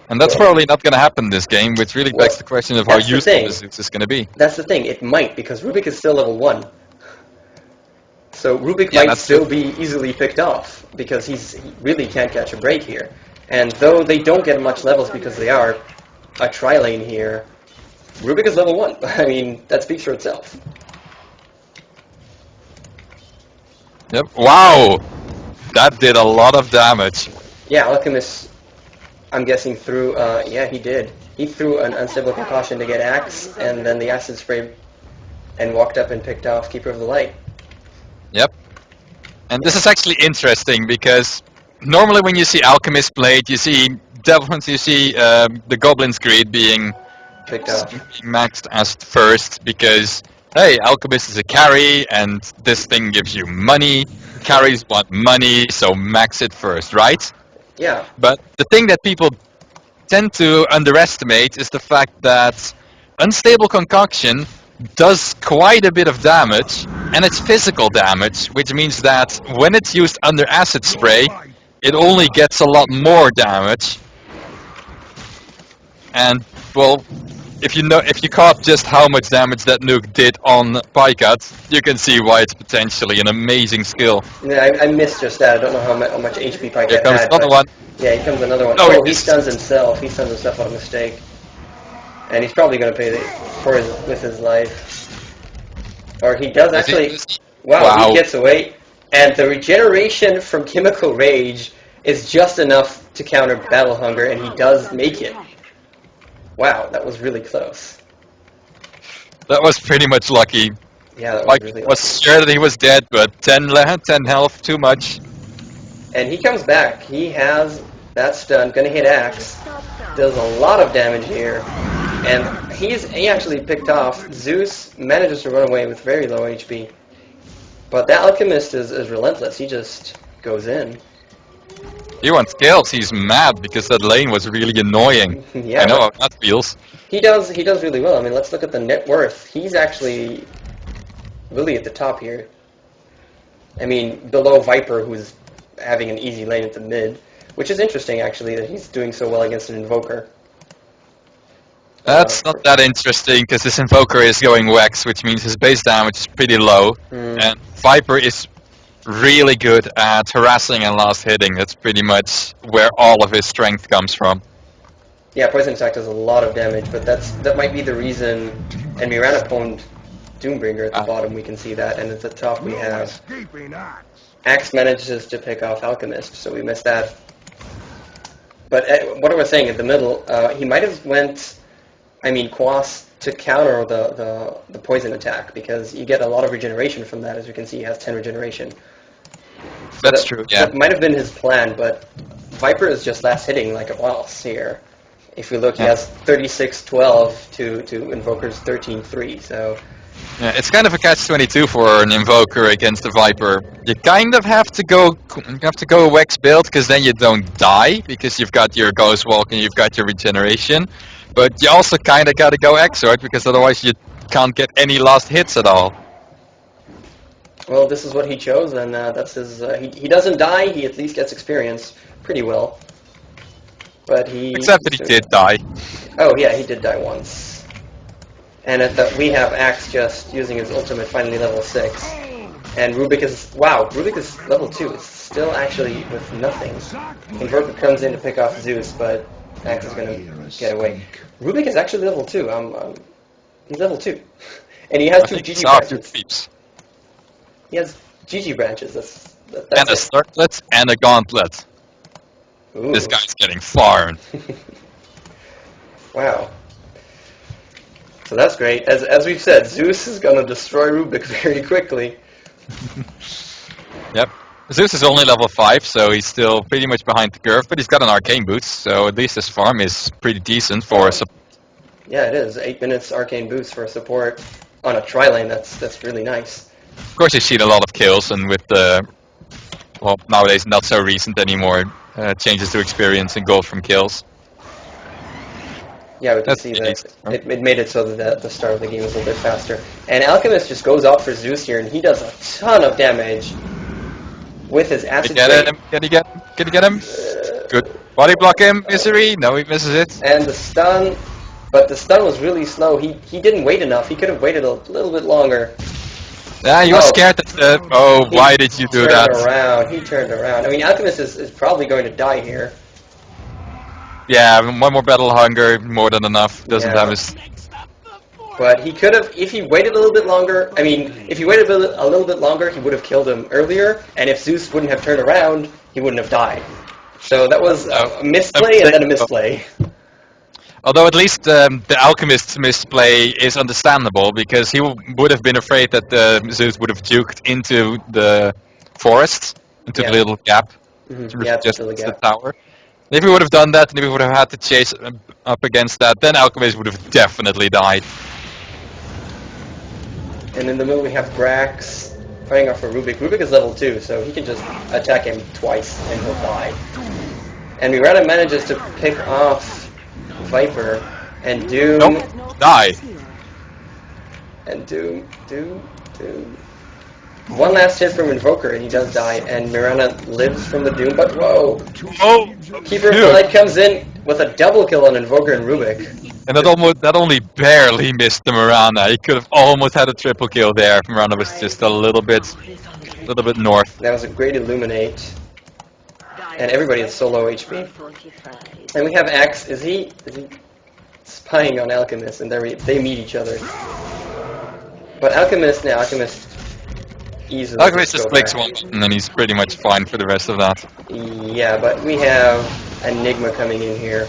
And that's probably not going to happen this game, which really begs the question of how useful the Zeus is going to be. That's the thing, it might, because Rubik is still level 1. So Rubik might still be easily picked off, because he really can't catch a break here. And though they don't get much levels because they are a tri-lane here, Rubik is level 1. I mean, that speaks for itself. Yep. Wow! That did a lot of damage. Yeah, Alchemist, I'm guessing threw, yeah, he did. He threw an unstable concussion to get Axe, and then the acid spray, and walked up and picked off Keeper of the Light. Yep. And this is actually interesting, because normally when you see Alchemist played, you see the Goblin's Greed being Picked off. maxed as first, because hey, Alchemist is a carry, and this thing gives you money. Carries want money, so max it first, right? Yeah. But the thing that people tend to underestimate is the fact that Unstable Concoction does quite a bit of damage, and it's physical damage, which means that when it's used under Acid Spray, it only gets a lot more damage. And, well, if you caught just how much damage that nuke did on Pycat, you can see why it's potentially an amazing skill. Yeah, I missed just that. I don't know how much HP Pycat had. Here comes another one. Yeah, here comes another one. No, oh, he stuns himself. He stuns himself on a mistake. And he's probably going to pay with his life. Or he does actually... Wow, he gets away. And the regeneration from Chemical Rage is just enough to counter Battle Hunger, and he does make it. Wow, that was really close. That was pretty much lucky. Yeah, that was Like, really lucky. was sure that he was dead, but 10 health, too much. And he comes back. He has that stun, gonna hit Axe. Does a lot of damage here. And he actually picked off. Zeus manages to run away with very low HP. But that Alchemist is relentless. He just goes in. He wants kills. He's mad because that lane was really annoying. Yeah, I know how that feels. He does really well. I mean, let's look at the net worth. He's actually really at the top here. I mean, below Viper, who's having an easy lane at the mid, which is interesting, actually, that he's doing so well against an Invoker. That's not that interesting, because this Invoker is going Wex, which means his base damage is pretty low. And Viper is really good at harassing and last hitting. That's pretty much where all of his strength comes from. Yeah, Poison Attack does a lot of damage, but that might be the reason. And Mirana pwned Doombringer at the bottom, we can see that, and at the top we have Axe manages to pick off Alchemist, so we missed that. But what I was saying, at the middle, he might have went, Quas to counter the poison attack, because you get a lot of regeneration from that. As you can see, he has 10 regeneration. So That's true, yeah. That might have been his plan, but Viper is just last hitting like a boss here. If we look, he has 36-12 to Invoker's 13-3, so... Yeah, it's kind of a catch-22 for an Invoker against a Viper. You kind of have to go a Wex build, because then you don't die, because you've got your Ghost Walk and you've got your regeneration. But you also kind of got to go Exort, because otherwise you can't get any last hits at all. Well, this is what he chose, and that's his... he doesn't die, he at least gets experience pretty well. But he... Except that he did die. Oh, yeah, he did die once. And we have Axe just using his ultimate, finally level 6. And Rubik is... Wow, Rubik is level 2. It's still actually with nothing. Invoker comes in to pick off Zeus, but Axe is going to get away. Rubik is actually level 2. He's level 2. And he has 2 GG branches. He has GG branches. That's and a circlet and a gauntlet. Ooh. This guy's getting farmed. Wow. So that's great. As we've said, Zeus is going to destroy Rubik very quickly. Yep. Zeus is only level 5, so he's still pretty much behind the curve, but he's got an arcane boost, so at least his farm is pretty decent for a support. Yeah, it is. 8 minutes arcane boost for a support on a tri-lane. That's really nice. Of course, you've seen a lot of kills, and with the, well, nowadays not so recent anymore, changes to experience and gold from kills. Yeah, we can That's see the that east. it made it so that the start of the game was a little bit faster. And Alchemist just goes off for Zeus here, and he does a ton of damage with his Can you acid get spray. him? Can you get him? Can you get him? Good. Body block him, Misery. No, he misses it. And the stun, but the stun was really slow. He didn't wait enough. He could have waited a little bit longer. Yeah, he was scared that He why did you do turned that? around. He turned around. I mean, Alchemist is probably going to die here. Yeah, one more battle hunger, more than enough. Doesn't Yeah. have his... But he could have, if he waited a little bit longer, I mean, if he waited a little bit longer, he would have killed him earlier, and if Zeus wouldn't have turned around, he wouldn't have died. So that was a misplay and then a misplay. Although at least the Alchemist's misplay is understandable, because he would have been afraid that Zeus would have juked into the forest, into the little gap, Yeah, just it's the tower. If he would have done that, and if he would have had to chase up against that, then Alchemist would have definitely died. And in the middle we have Grax fighting off for Rubik. Rubik is level 2, so he can just attack him twice and he'll die. And Miranda manages to pick off Viper and Doom. Nope, die. And Doom. One last hit from Invoker and he does die, and Miranda lives from the Doom, but whoa! Oh, Keeper of the Light comes in with a double kill on Invoker and Rubik. And that only barely missed the Miranda. He could have almost had a triple kill there. Miranda was just a little bit north. That was a great Illuminate. And everybody is so low HP. And we have Axe. Is he spying on Alchemist? And they meet each other. But Alchemist easily. Alchemist just clicks one, and then he's pretty much fine for the rest of that. Yeah, but we have Enigma coming in here.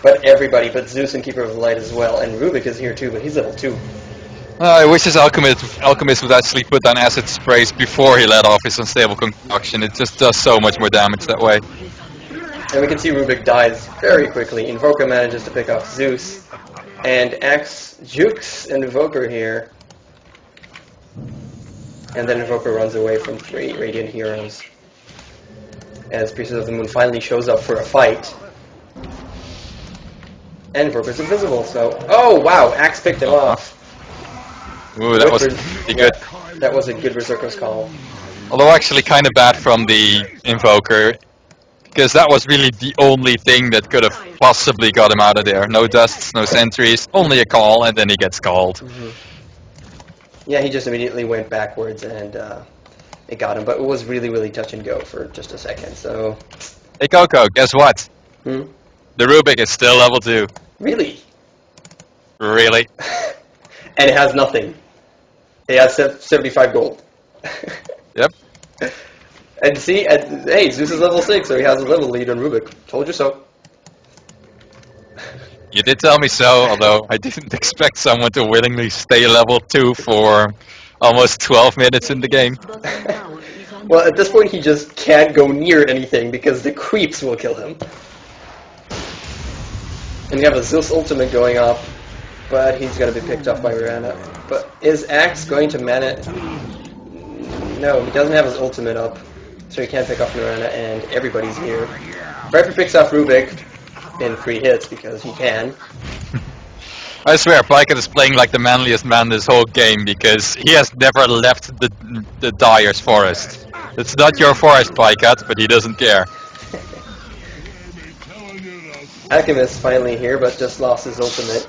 But everybody, but Zeus and Keeper of the Light as well. And Rubik is here too, but he's level 2. I wish his Alchemist would actually put down acid sprays before he let off his unstable concoction. It just does so much more damage that way. And we can see Rubik dies very quickly. Invoker manages to pick off Zeus. And Axe jukes Invoker here. And then Invoker runs away from 3 Radiant Heroes. As Priestess of the Moon finally shows up for a fight. And Invoker's invisible, so... Oh, wow! Axe picked him off. Ooh, that was pretty good. Yeah, that was a good Berserker's call. Although actually kind of bad from the Invoker, because that was really the only thing that could have possibly got him out of there. No dusts, no sentries, only a call, and then he gets called. Mm-hmm. Yeah, he just immediately went backwards, and it got him. But it was really, really touch and go for just a second, so... Hey Coco, guess what? Hmm? The Rubik is still level 2. Really? Really? And it has nothing. It has 75 gold. Yep. And see, hey, Zeus is level 6, so he has a level lead on Rubik. Told you so. You did tell me so, although I didn't expect someone to willingly stay level 2 for almost 12 minutes in the game. Well, at this point he just can't go near anything because the creeps will kill him. And you have a Zeus ultimate going up, but he's going to be picked up by Miranda. But is Axe going to manage? No, he doesn't have his ultimate up, so he can't pick off Miranda, and everybody's here. Viper picks off Rubik in 3 hits because he can. I swear, Pika is playing like the manliest man this whole game because he has never left the Dyer's forest. It's not your forest, Pika, but he doesn't care. Alchemist finally here, but just lost his ultimate.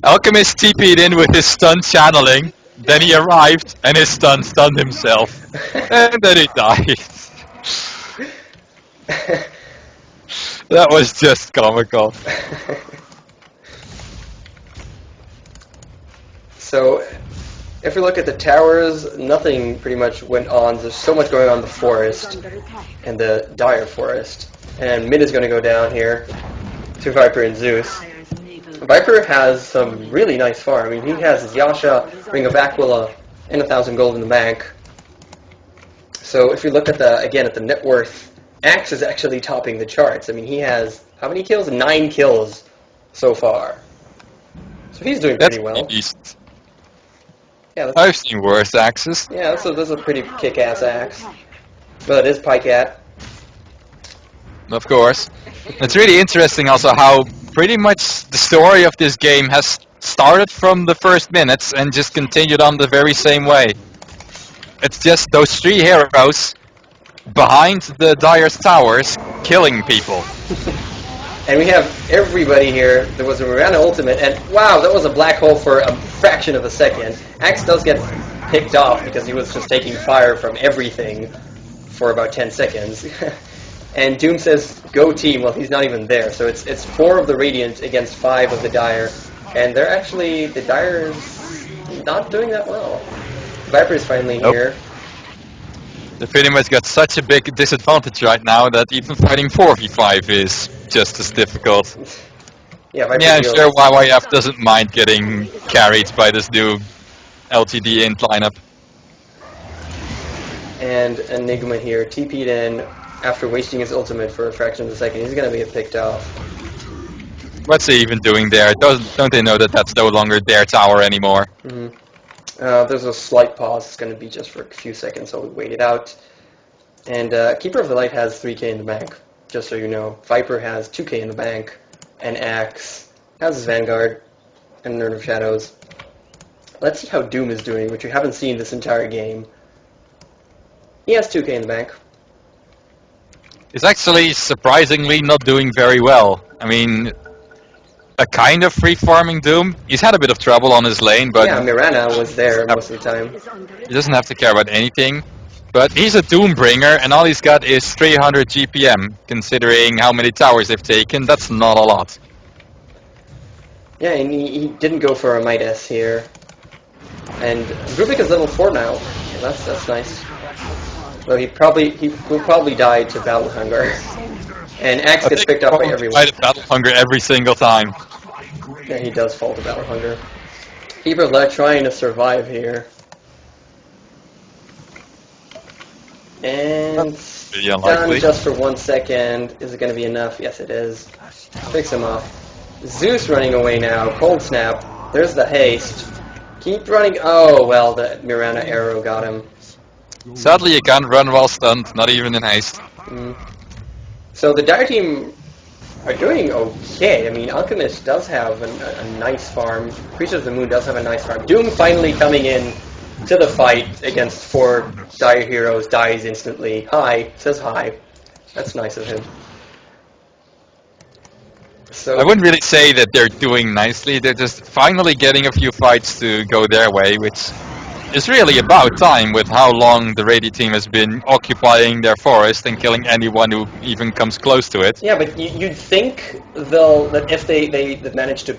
Alchemist TP'd in with his stun channeling, then he arrived and his stun stunned himself. And then he died. That was just comical. So, if we look at the towers, nothing pretty much went on. There's so much going on in the forest, and the dire forest. And mid is going to go down here to Viper and Zeus. Viper has some really nice farm. I mean, he has his Yasha, Ring of Aquila, and 1,000 gold in the bank. So if you look at the net worth, Axe is actually topping the charts. I mean, he has, how many kills? 9 kills so far. So he's doing pretty well. Decent. Yeah, I've seen worse axes. Yeah, that's a pretty kick-ass axe. But it is Pycat. Of course. It's really interesting also how pretty much the story of this game has started from the first minutes and just continued on the very same way. It's just those three heroes behind the Dire's towers killing people. And we have everybody here. There was a Mirana ultimate, and wow, that was a black hole for a fraction of a second. Axe does get picked off because he was just taking fire from everything for about 10 seconds. And Doom says, go team, well, he's not even there. So it's 4 of the Radiant against 5 of the Dire. And they're actually, the Dire's not doing that well. Viper's finally here. They pretty much got such a big disadvantage right now that even fighting 4v5 is just as difficult. Yeah, I'm sure YYF doesn't mind getting carried by this new LGD Int lineup. And Enigma here, TP'd in after wasting his ultimate for a fraction of a second. He's going to get picked off. What's he even doing there? Don't they know that that's no longer their tower anymore? Mm-hmm. There's a slight pause. It's going to be just for a few seconds, so we wait it out. And Keeper of the Light has 3k in the bank, just so you know. Viper has 2k in the bank, and Axe has his Vanguard and Nerd of Shadows. Let's see how Doom is doing, which we haven't seen this entire game. He has 2k in the bank. He's actually surprisingly not doing very well. I mean, a kind of free farming Doom. He's had a bit of trouble on his lane, but yeah, Mirana was there most of the time. He doesn't have to care about anything. But he's a Doombringer, and all he's got is 300 GPM. Considering how many towers they've taken, that's not a lot. Yeah, and he didn't go for a Midas here. And Rubik is level 4 now. That's nice. Though he will probably die to Battle Hunger. And Axe gets picked up by everyone. Die to Battle Hunger every single time. Yeah, he does fall to Battle Hunger. Keeper of Light trying to survive here. And done just for 1 second. Is it going to be enough? Yes, it is. Picks him off. Zeus running away now. Cold Snap. There's the haste. Keep running. Oh, well, the Mirana arrow got him. Sadly, you can't run while stunned, not even in haste. So the Dire team are doing okay. I mean, Alchemist does have a nice farm. Creature of the Moon does have a nice farm. Doom finally coming in to the fight against 4 Dire heroes, dies instantly. Hi, says hi. That's nice of him. So I wouldn't really say that they're doing nicely. They're just finally getting a few fights to go their way, which is really about time with how long the Radi team has been occupying their forest and killing anyone who even comes close to it. Yeah, but you'd think that if they manage to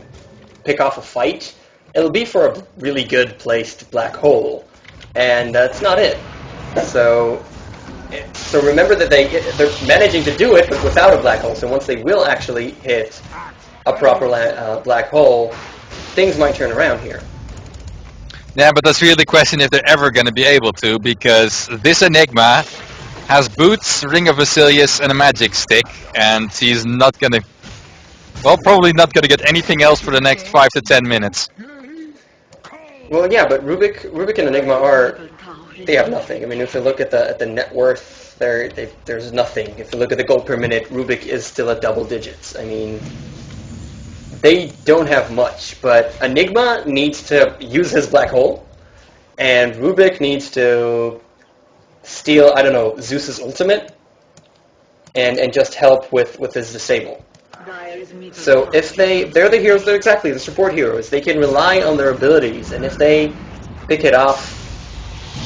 pick off a fight, it'll be for a really good placed black hole, and that's not it. So remember that they're managing to do it, but without a black hole. So once they will actually hit a proper black hole, things might turn around here. Yeah, but that's really the question if they're ever going to be able to, because this Enigma has boots, Ring of Basilius, and a magic stick, and he's not going to, well, probably not going to get anything else for the next 5 to 10 minutes. Well, yeah, but Rubik and Enigma they have nothing. I mean, if you look at the net worth, there's nothing. If you look at the gold per minute, Rubik is still at double digits. I mean, they don't have much, but Enigma needs to use his black hole, and Rubik needs to steal, I don't know, Zeus's ultimate, and just help with his disable. So if they're the heroes, they're exactly the support heroes. They can rely on their abilities, and if they pick it off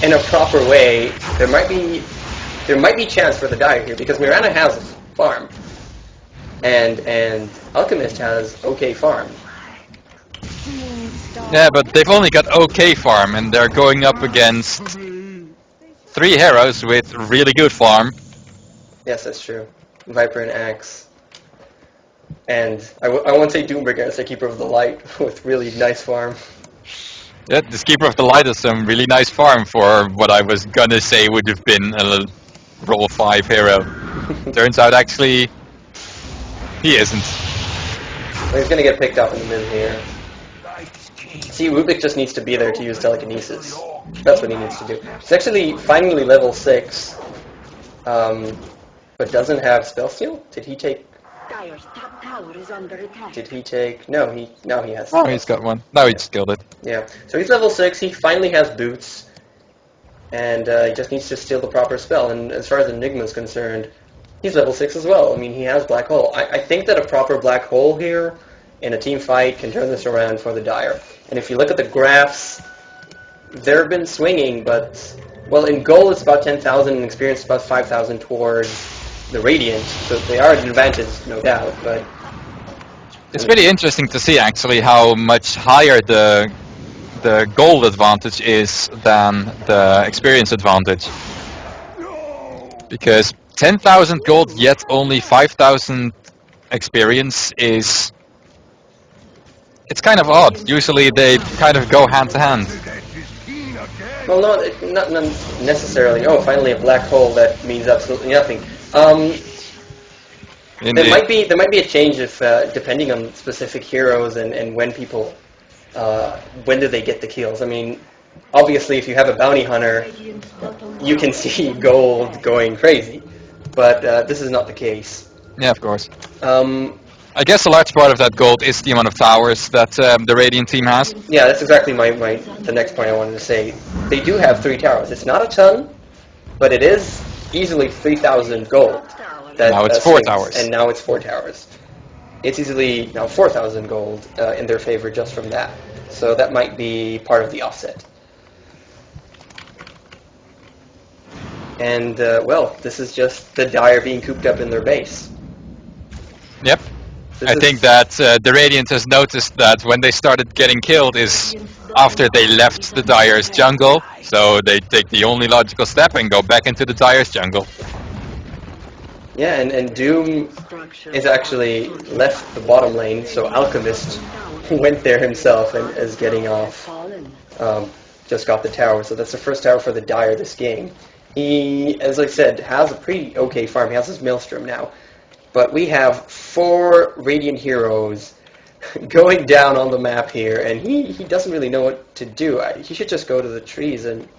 in a proper way, there might be chance for the Dire here, because Mirana has a farm. And Alchemist has okay farm. Yeah, but they've only got okay farm, and they're going up against 3 heroes with really good farm. Yes, that's true. Viper and Axe. And I won't say Doombringer, I'll say Keeper of the Light with really nice farm. Yeah, this Keeper of the Light is some really nice farm for what I was gonna say would have been a roll 5 hero. Turns out actually he isn't. Well, he's gonna get picked up in the mid here. See, Rubik just needs to be there to use telekinesis. That's what he needs to do. He's actually finally level 6. But but doesn't have spell steal. Did he take? Dire's top tower is under attack. Did he take? No, he has. Oh, he's got one. Now he just killed it. Yeah. So he's level 6. He finally has boots, and he just needs to steal the proper spell. And as far as Enigma's concerned, he's level 6 as well. I mean, he has Black Hole. I think that a proper Black Hole here in a team fight can turn this around for the Dire. And if you look at the graphs, they've been swinging, but, well, in gold it's about 10,000, in experience it's about 5,000 towards the Radiant, so they are at an advantage, no doubt, but... It's really interesting to see, actually, how much higher the gold advantage is than the experience advantage. Because 10,000 gold, yet only 5,000 experience is... It's kind of odd. Usually they kind of go hand to hand. Well, not necessarily. Oh, finally a black hole, that means absolutely nothing. There might be a change if, depending on specific heroes and when people, when do they get the kills. I mean, obviously if you have a bounty hunter, you can see gold going crazy, but this is not the case. Yeah, of course. I guess a large part of that gold is the amount of towers that the Radiant team has. Yeah, that's exactly the next point I wanted to say. They do have 3 towers. It's not a ton, but it is easily 3,000 gold. Now it's 4 towers. And now it's 4 towers. It's easily now 4,000 gold in their favor just from that. So that might be part of the offset. And, well, this is just the Dire being cooped up in their base. Yep. I think that the Radiant has noticed that when they started getting killed is after they left the Dire's jungle, so they take the only logical step and go back into the Dire's jungle. Yeah, and Doom is actually left the bottom lane, so Alchemist went there himself and is getting off. Just got the tower, so that's the first tower for the Dire this game. He, as I said, has a pretty okay farm. He has his Maelstrom now. But we have 4 Radiant heroes going down on the map here, and he doesn't really know what to do. He should just go to the trees and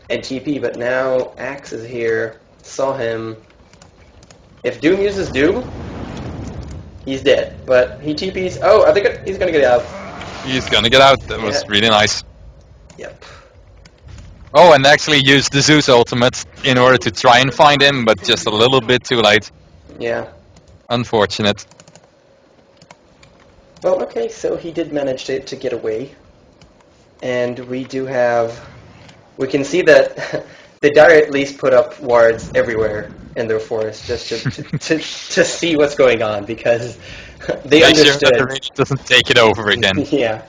TP, but now Axe is here, saw him. If Doom uses Doom, he's dead. But he TPs. Oh, I think he's going to get out. He's going to get out. That was really nice. Yep. Oh, and actually used the Zeus ultimate in order to try and find him, but just a little bit too late. Yeah. Unfortunate. Well, okay, so he did manage to get away. And we do have... We can see that the Dire at least put up wards everywhere in their forest just to see what's going on, because they understood. Sure that the range doesn't take it over again. Yeah.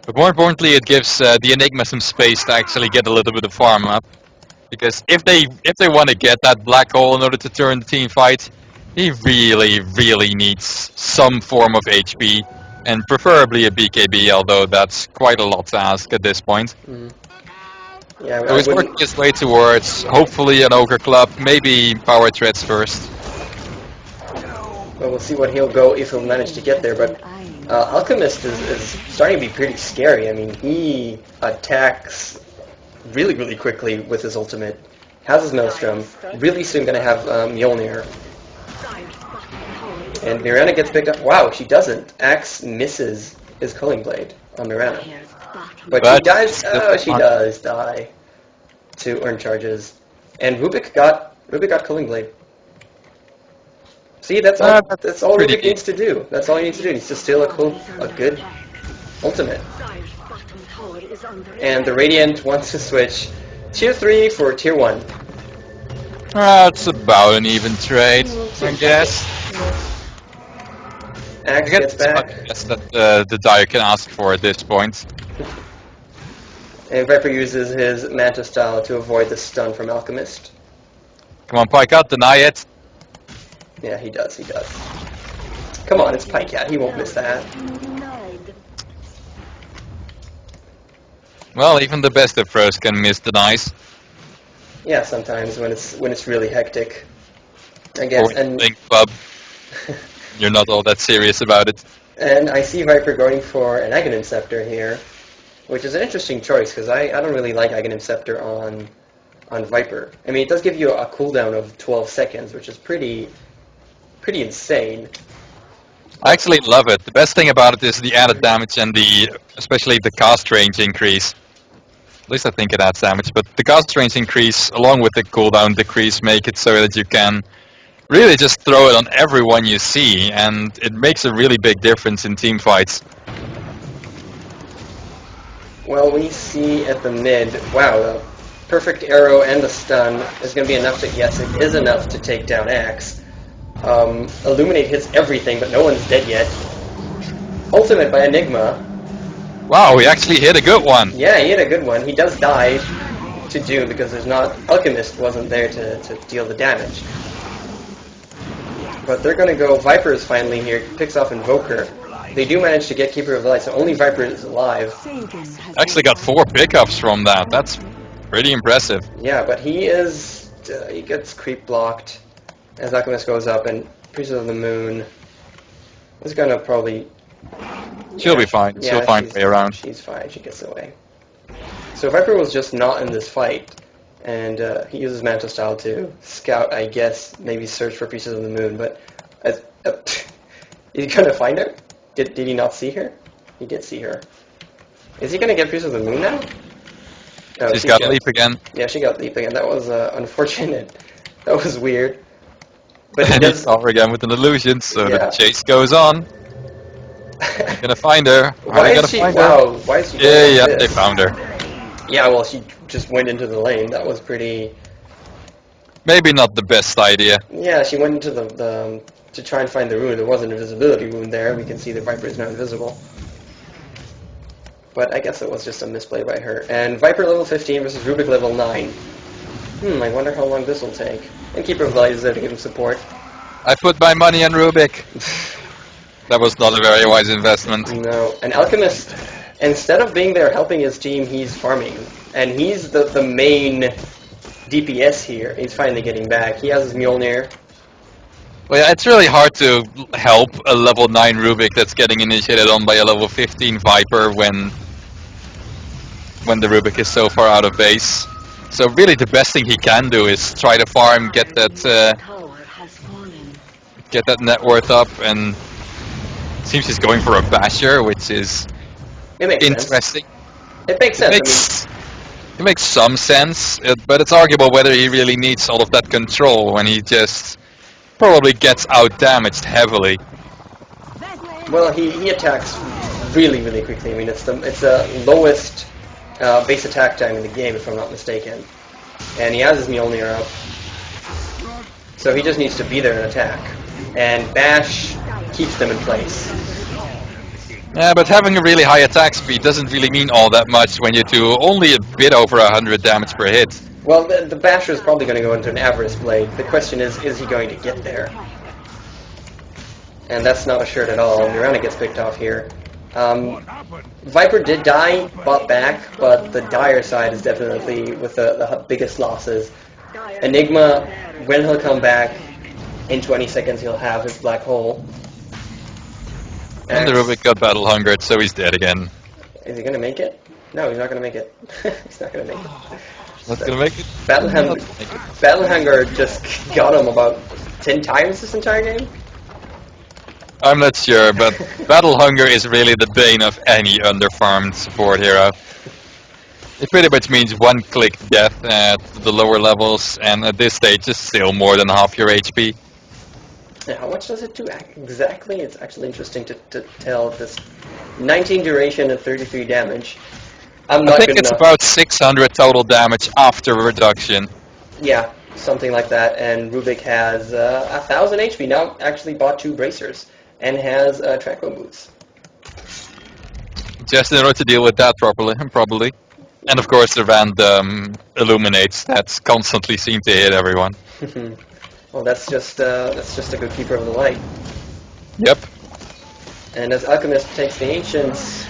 But more importantly, it gives the Enigma some space to actually get a little bit of farm up. Because if they want to get that black hole in order to turn the team fight, he really needs some form of HP, and preferably a BKB, although that's quite a lot to ask at this point. Yeah, so he's working his way towards, hopefully, an Ogre Club, maybe Power Threads first. Well, we'll see what he'll go, if he'll manage to get there, but Alchemist is starting to be pretty scary. I mean, he attacks really quickly with his ultimate, has his Maelstrom, really soon going to have Mjolnir. And Mirana gets picked up. Wow, she doesn't. Axe misses his Culling Blade on Mirana. But she dies. Oh, she does die to earn charges. And Rubik got Culling Blade. See, that's all Rubik needs to do. That's all he needs to do. He needs to steal a good ultimate. And the Radiant wants to switch Tier 3 for Tier 1. It's about an even trade, I guess. Axe gets back. I guess that the Dire can ask for at this point. And Viper uses his Manta style to avoid the stun from Alchemist. Come on, Pike out, deny it. Yeah, he does. Come on, it's Pike Cat. He won't miss that. Well, even the best of pros can miss denies. Yeah, sometimes when it's really hectic, I guess. Or in club, you're not all that serious about it. And I see Viper going for an Aghanim Scepter here, which is an interesting choice because I don't really like Aghanim Scepter on on Viper. I mean, it does give you a cooldown of 12 seconds, which is pretty insane. I actually love it. The best thing about it is the added damage and especially the cast range increase. At least I think it adds damage, but the cast range increase along with the cooldown decrease make it so that you can really just throw it on everyone you see, and it makes a really big difference in team fights. Well, we see at the mid, wow, the perfect arrow and the stun is going to be enough to, yes, it is enough to take down Axe. Illuminate hits everything, but no one's dead yet. Ultimate by Enigma. Wow, he actually hit a good one. Yeah, he hit a good one. He does die to Doom because Alchemist wasn't there to deal the damage. But they're going to go, Viper is finally here, picks off Invoker. They do manage to get Keeper of the Light, so only Viper is alive. Actually got 4 pickups from that. That's pretty impressive. Yeah, but he gets creep blocked as Alchemist goes up, and Priestess of the Moon is going to probably... She'll be fine. Yeah, She'll find a way around. She's fine. She gets away. So Viper was just not in this fight, and he uses Mantle Style to scout, I guess, maybe search for Pieces of the Moon, but... is he going to find her? Did he not see her? He did see her. Is he going to get Pieces of the Moon now? No, She's got Leap again. Yeah, she got Leap again. That was unfortunate. That was weird. But he And does... he's over again with an illusion, so Yeah. the chase goes on. Gonna find her. Why is she... Wow, why is she going like They this? found her. Yeah, well, she just went into the lane. That was pretty... Maybe not the best idea. Yeah, she went into the to try and find the rune. There was an invisibility rune there. We can see the Viper is now invisible. But I guess it was just a misplay by her. And Viper level 15 versus Rubik level 9. I wonder how long this will take. And Keeper of the Light is there to give him support. I put my money on Rubik. That was not a very wise investment. No, and Alchemist, instead of being there helping his team, he's farming. And he's the main DPS here. He's finally getting back. He has his Mjolnir. Well, yeah, it's really hard to help a level 9 Rubik that's getting initiated on by a level 15 Viper when the Rubik is so far out of base. So really the best thing he can do is try to farm, get that net worth up, and it seems he's going for a Basher, which is It makes interesting. sense. It makes sense. It makes some sense, but it's arguable whether he really needs all of that control when he just probably gets out-damaged heavily. Well, he attacks really, really quickly. I mean, it's the lowest base attack time in the game, if I'm not mistaken. And he has his Mjolnir up. So he just needs to be there and attack. And Bash keeps them in place. Yeah, but having a really high attack speed doesn't really mean all that much when you do only a bit over 100 damage per hit. Well, the Basher is probably going to go into an Avarice Blade. The question is he going to get there? And that's not assured at all. Miranda gets picked off here. Viper did die, bought back, but the dire side is definitely with the biggest losses. Enigma, when he'll come back, in 20 seconds he'll have his black hole. And the Rubik got battle hungered, so he's dead again. Is he going to make it? No, he's not going to make it. He's not going to make it. Not gonna make it? Battle Hunger just got him about 10 times this entire game? I'm not sure, but Battle Hunger is really the bane of any underfarmed support hero. It pretty much means one-click death at the lower levels, and at this stage it's still more than half your HP. Yeah, how much does it do exactly? It's actually interesting to tell this. 19 duration and 33 damage. I think it's about 600 total damage after reduction. Yeah, something like that. And Rubik has 1,000 HP. Now actually bought 2 bracers and has Traco boots. Just in order to deal with that properly, probably. And of course the random illuminates that constantly seem to hit everyone. Well, that's just a good Keeper of the Light. Yep. And as Alchemist takes the Ancients,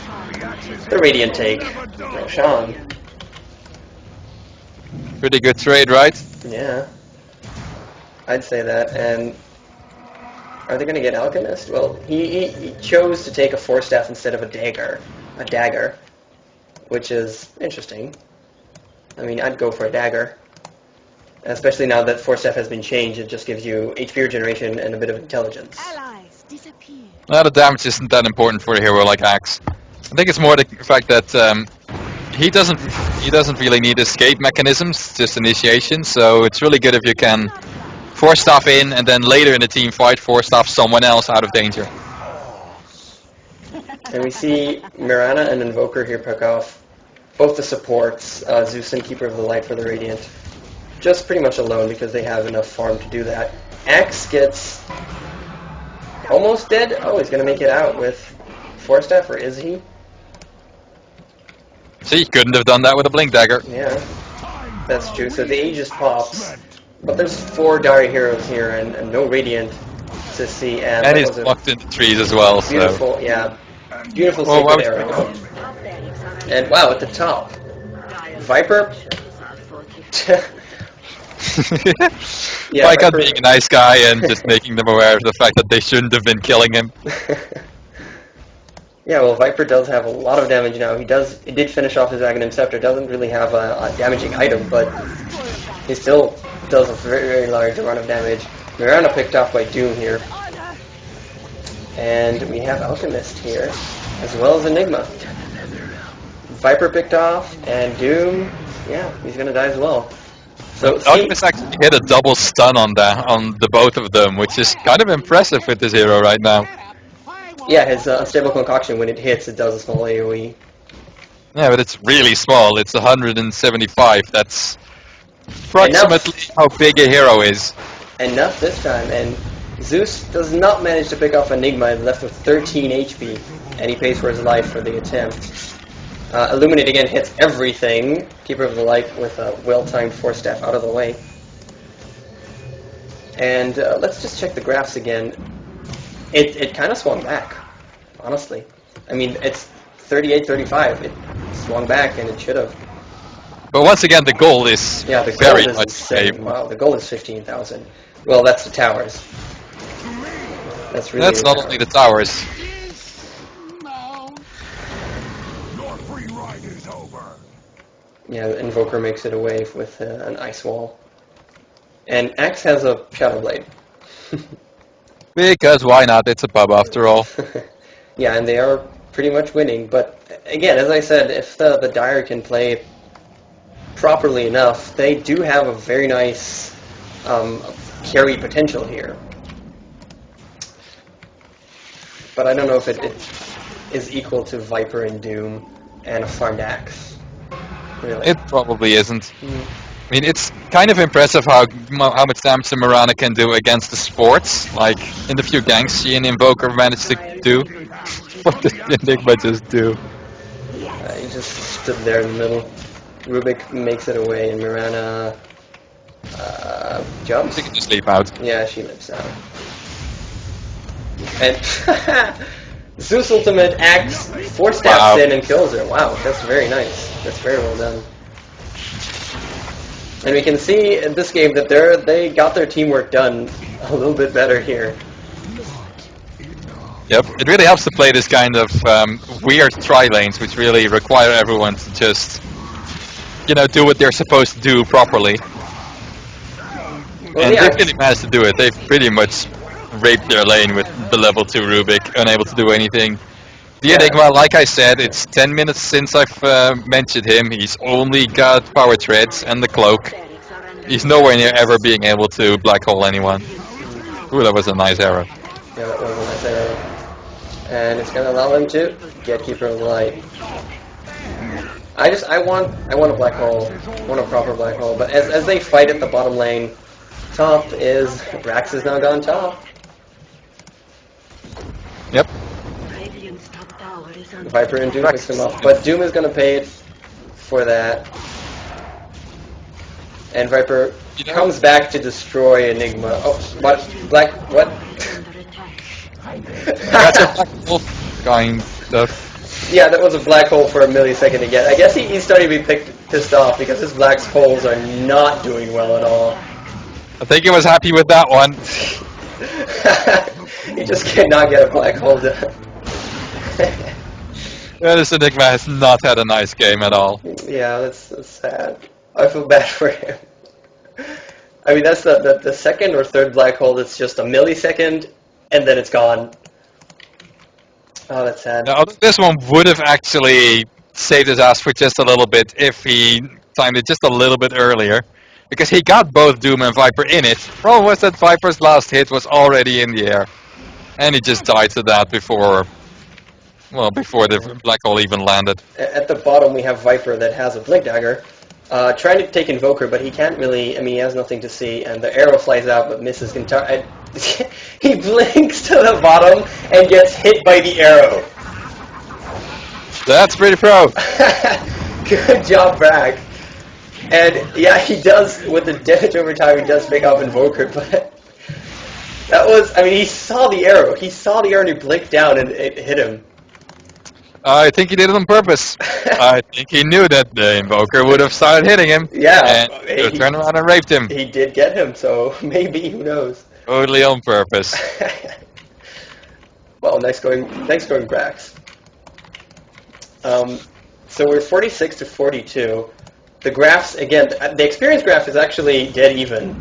the Radiant take Roshan. Pretty good trade, right? Yeah, I'd say that. And are they going to get Alchemist? Well, he chose to take a Force Staff instead of a dagger, which is interesting. I mean, I'd go for a dagger. Especially now that Force Staff has been changed, it just gives you HP regeneration and a bit of intelligence. Allies disappear. Well, the damage isn't that important for a hero like Axe. I think it's more the fact that he doesn't really need escape mechanisms, just initiation. So it's really good if you can force stuff in and then later in the team fight force stuff someone else out of danger. And we see Mirana and Invoker here pick off both the supports, Zeus and Keeper of the Light for the Radiant. Just pretty much alone because they have enough farm to do that. Axe gets almost dead. Oh, he's going to make it out with Force Staff, or is he? See, he couldn't have done that with a Blink Dagger. Yeah, that's true. So the Aegis pops, but there's 4 Dire heroes here and no Radiant to see. And he's locked in the trees as well. Beautiful, so. Yeah. Beautiful Well, sacred arrow. And wow, at the top. Viper. Yeah, Like Viper being a nice guy and just making them aware of the fact that they shouldn't have been killing him. Yeah, well, Viper does have a lot of damage now. He did finish off his Aghanim Scepter. Doesn't really have a damaging item, but he still does a very, very large amount of damage. Mirana picked off by Doom here. And we have Alchemist here, as well as Enigma. Viper picked off, and Doom, yeah, he's going to die as well. So Alchemist actually hit a double stun on the both of them, which is kind of impressive with this hero right now. Yeah, his Unstable Concoction, when it hits, it does a small AoE. Yeah, but it's really small. It's 175. That's approximately how big a hero is. Enough this time, and Zeus does not manage to pick off Enigma, left with 13 HP, and he pays for his life for the attempt. Illuminate again hits everything. Keeper of the Light with a well-timed Force Staff out of the way. And let's just check the graphs again. It kind of swung back, honestly. I mean, it's 38-35. It swung back, and it should have. But once again, the goal is very much insane. Wow, the goal is 15,000. Well, that's the towers. That's really. That's not only the towers. Yeah, the Invoker makes it away with an Ice Wall. And Axe has a Shadow Blade. Because why not? It's a pub after all. Yeah, and they are pretty much winning. But again, as I said, if the Dire can play properly enough, they do have a very nice carry potential here. But I don't know if it is equal to Viper and Doom and a farmed Axe. Really. It probably isn't. I mean, it's kind of impressive how much damage the Mirana can do against the sports. Like, in the few ganks she and Invoker managed to do. What did Enigma just do? He just stood there in the middle. Rubik makes it away, and Mirana jumps. She can just leap out. Yeah, she lips out. And Zeus Ultimate Axe Force Staffs in and kills her. Wow, that's very nice. That's very well done. And we can see in this game that they got their teamwork done a little bit better here. Yep, it really helps to play this kind of weird tri-lanes, which really require everyone to just, do what they're supposed to do properly. Well, and they've really managed to do it. They've pretty much raped their lane with the level 2 Rubik, unable to do anything. The Enigma, like I said, it's 10 minutes since I've mentioned him. He's only got power treads and the cloak. He's nowhere near ever being able to black hole anyone. Ooh, that was a nice arrow. Yeah, that was a nice arrow. And it's going to allow him to get Keeper of the Light. I want a black hole. I want a proper black hole. But as they fight at the bottom lane, Rax has now gone top. Yep. Viper and Doom picks him up, but Doom is going to pay it for that. And Viper comes back to destroy Enigma. Oh, what? What? That's a black hole kind of. Yeah, that was a black hole for a millisecond to get. I guess he's starting to be pissed off because his black holes are not doing well at all. I think he was happy with that one. He just cannot get a black hole done. Yeah, this Enigma has not had a nice game at all. Yeah, that's sad. I feel bad for him. I mean, that's the second or third black hole that's just a millisecond, and then it's gone. Oh, that's sad. Now, this one would have actually saved his ass for just a little bit if he timed it just a little bit earlier. Because he got both Doom and Viper in it. Problem was that Viper's last hit was already in the air. And he just died to that before the black hole even landed. At the bottom, we have Viper that has a Blink Dagger. Trying to take Invoker, but he can't really, I mean, he has nothing to see, and the arrow flies out but misses. He blinks to the bottom and gets hit by the arrow. That's pretty pro. Good job, Bragg. And yeah, he does, with the damage over time, he does pick up Invoker, but that was, I mean, he saw the arrow. He saw the arrow and he blinked down and it hit him. I think he did it on purpose. I think he knew that the Invoker would have started hitting him. Yeah. And he would turn around and raped him. He did get him, so maybe, who knows. Totally on purpose. Well, nice going, Brax. So we're 46 to 42. The graphs, again, the experience graph is actually dead even.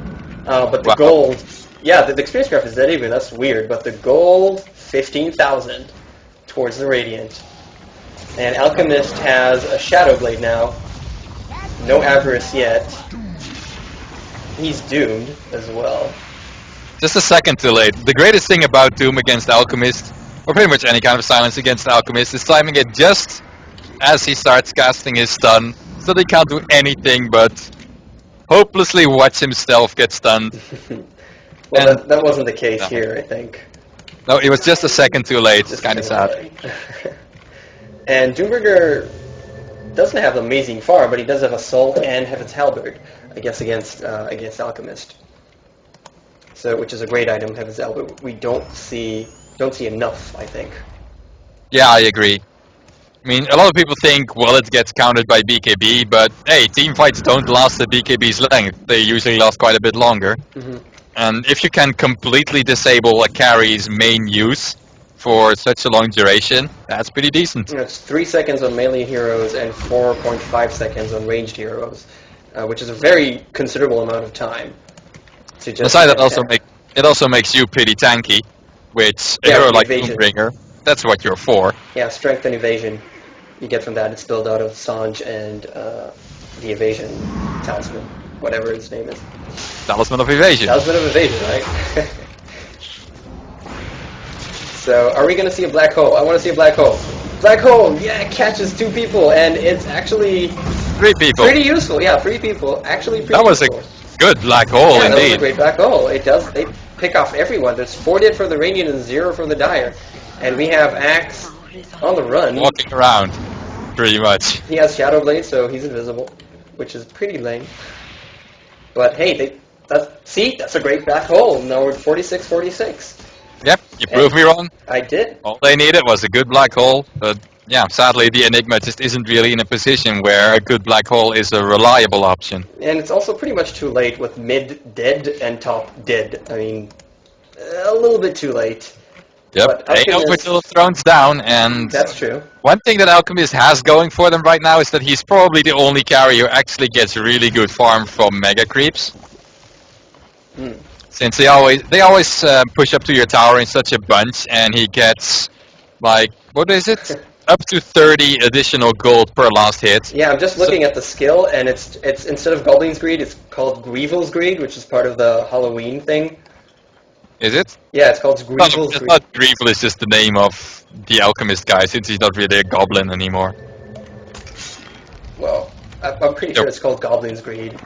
But the gold, yeah, the experience graph is dead even. That's weird. But the gold, 15,000 towards the Radiant. And Alchemist has a Shadow Blade now. No Avarice yet. He's doomed as well. Just a second too late. The greatest thing about Doom against Alchemist, or pretty much any kind of silence against Alchemist, is timing it just as he starts casting his stun, so they can't do anything but hopelessly watch himself get stunned. Well, that wasn't the case here, I think. No, it was just a second too late. It's kind of sad. And Doombringer doesn't have amazing farm, but he does have Assault and Heaven's Halberd, I guess, against Alchemist. So, which is a great item, Heaven's Halberd. We don't see enough, I think. Yeah, I agree. I mean, a lot of people think, well, it gets counted by BKB, but hey, team fights don't last at BKB's length. They usually last quite a bit longer. Mm-hmm. And if you can completely disable a carry's main use for such a long duration, that's pretty decent. It's 3 seconds on melee heroes and 4.5 seconds on ranged heroes, which is a very considerable amount of time. Besides that, it also makes you pretty tanky, which a hero like Doombringer, that's what you're for. Yeah, strength and evasion. You get from that. It's built out of Sange and the evasion talisman, whatever his name is. Talisman of Evasion. Talisman of Evasion, right? So, are we going to see a black hole? I want to see a black hole. Black hole! Yeah, it catches 2 people, and it's actually 3 people. Pretty useful, yeah, 3 people. Actually, pretty that was useful. A good black hole, yeah, indeed. That was a great black hole. They pick off everyone. There's 4 dead for the Radiant and 0 for the Dire. And we have Axe on the run. Walking around, pretty much. He has Shadow Blade, so he's invisible, which is pretty lame. But hey, that's a great black hole. Now we're 46-46. Yep, you proved me wrong. I did. All they needed was a good black hole, but yeah, sadly the Enigma just isn't really in a position where a good black hole is a reliable option. And it's also pretty much too late with mid dead and top dead. I mean, a little bit too late. Yep, they know until the throne's down, and that's true. One thing that Alchemist has going for them right now is that he's probably the only carry who actually gets really good farm from mega creeps. Since they always push up to your tower in such a bunch, and he gets like, what is it? Up to 30 additional gold per last hit. Yeah, I'm just looking at the skill, and it's instead of Goblin's Greed, it's called Grievel's Greed, which is part of the Halloween thing. Is it? Yeah, it's called Grievel's Greed. I thought Grievel is just the name of the Alchemist guy, since he's not really a goblin anymore. Well, I'm pretty sure it's called Goblin's Greed.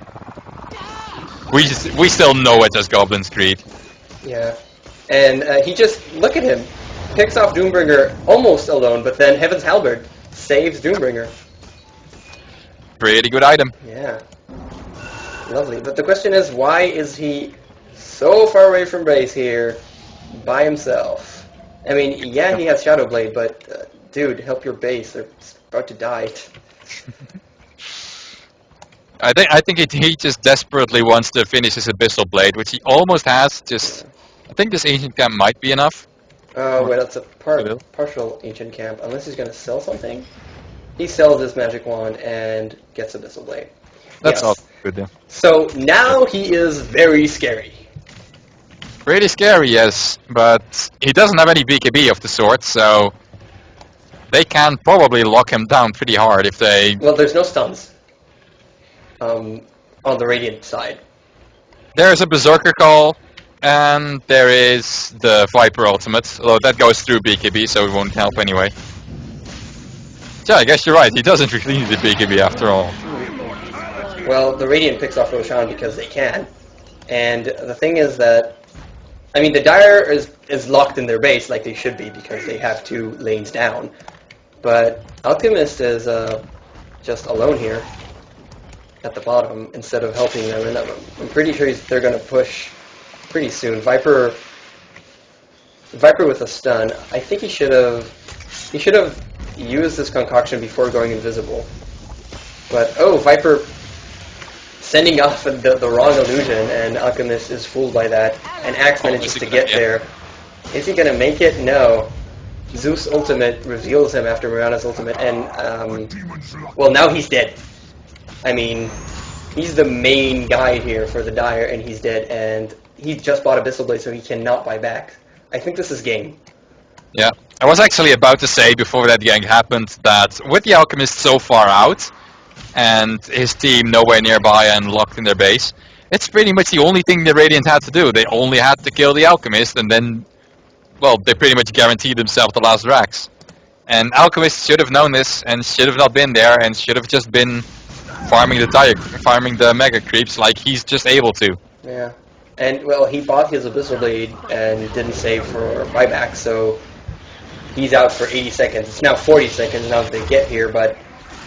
We still know it as Goblin's Greed. Yeah, and he just, look at him, picks off Doombringer almost alone, but then Heaven's Halberd saves Doombringer. Pretty good item. Yeah, lovely. But the question is, why is he so far away from base here by himself? I mean, yeah, he has Shadow Blade, but dude, help your base. They're about to die. I think he just desperately wants to finish his Abyssal Blade, which he almost has. I think this Ancient Camp might be enough. Well, that's a partial Ancient Camp, unless he's going to sell something. He sells this Magic Wand and gets Abyssal Blade. That's all. Good then. So now he is very scary. Pretty scary, yes, but he doesn't have any BKB of the sort, so they can probably lock him down pretty hard if they... Well, there's no stuns on the Radiant side. There's a Berserker Call, and there is the Viper ultimate, although that goes through BKB, so it won't help anyway. Yeah, I guess you're right, he doesn't really need the BKB after all. Well, the Radiant picks off Roshan because they can. And the thing is that, I mean, the Dire is locked in their base like they should be because they have 2 lanes down. But Alchemist is just alone here at the bottom instead of helping them. And I'm pretty sure they're going to push pretty soon. Viper with a stun. I think he should have used this concoction before going invisible. But Viper sending off the wrong illusion, and Alchemist is fooled by that. And Axe manages to get there. Is he going to make it? No. Zeus' ultimate reveals him after Mirana's ultimate, and well, now he's dead. I mean, he's the main guy here for the Dire, and he's dead, and he just bought Abyssal Blade, so he cannot buy back. I think this is game. Yeah, I was actually about to say before that gank happened that with the Alchemist so far out, and his team nowhere nearby and locked in their base, it's pretty much the only thing the Radiant had to do. They only had to kill the Alchemist, and then, well, they pretty much guaranteed themselves the last Rax. And Alchemist should have known this, and should have not been there, and should have just been farming the Mega Creeps like he's just able to. Yeah, and, well, he bought his Abyssal Blade and didn't save for buyback, so he's out for 80 seconds. It's now 40 seconds now that they get here, but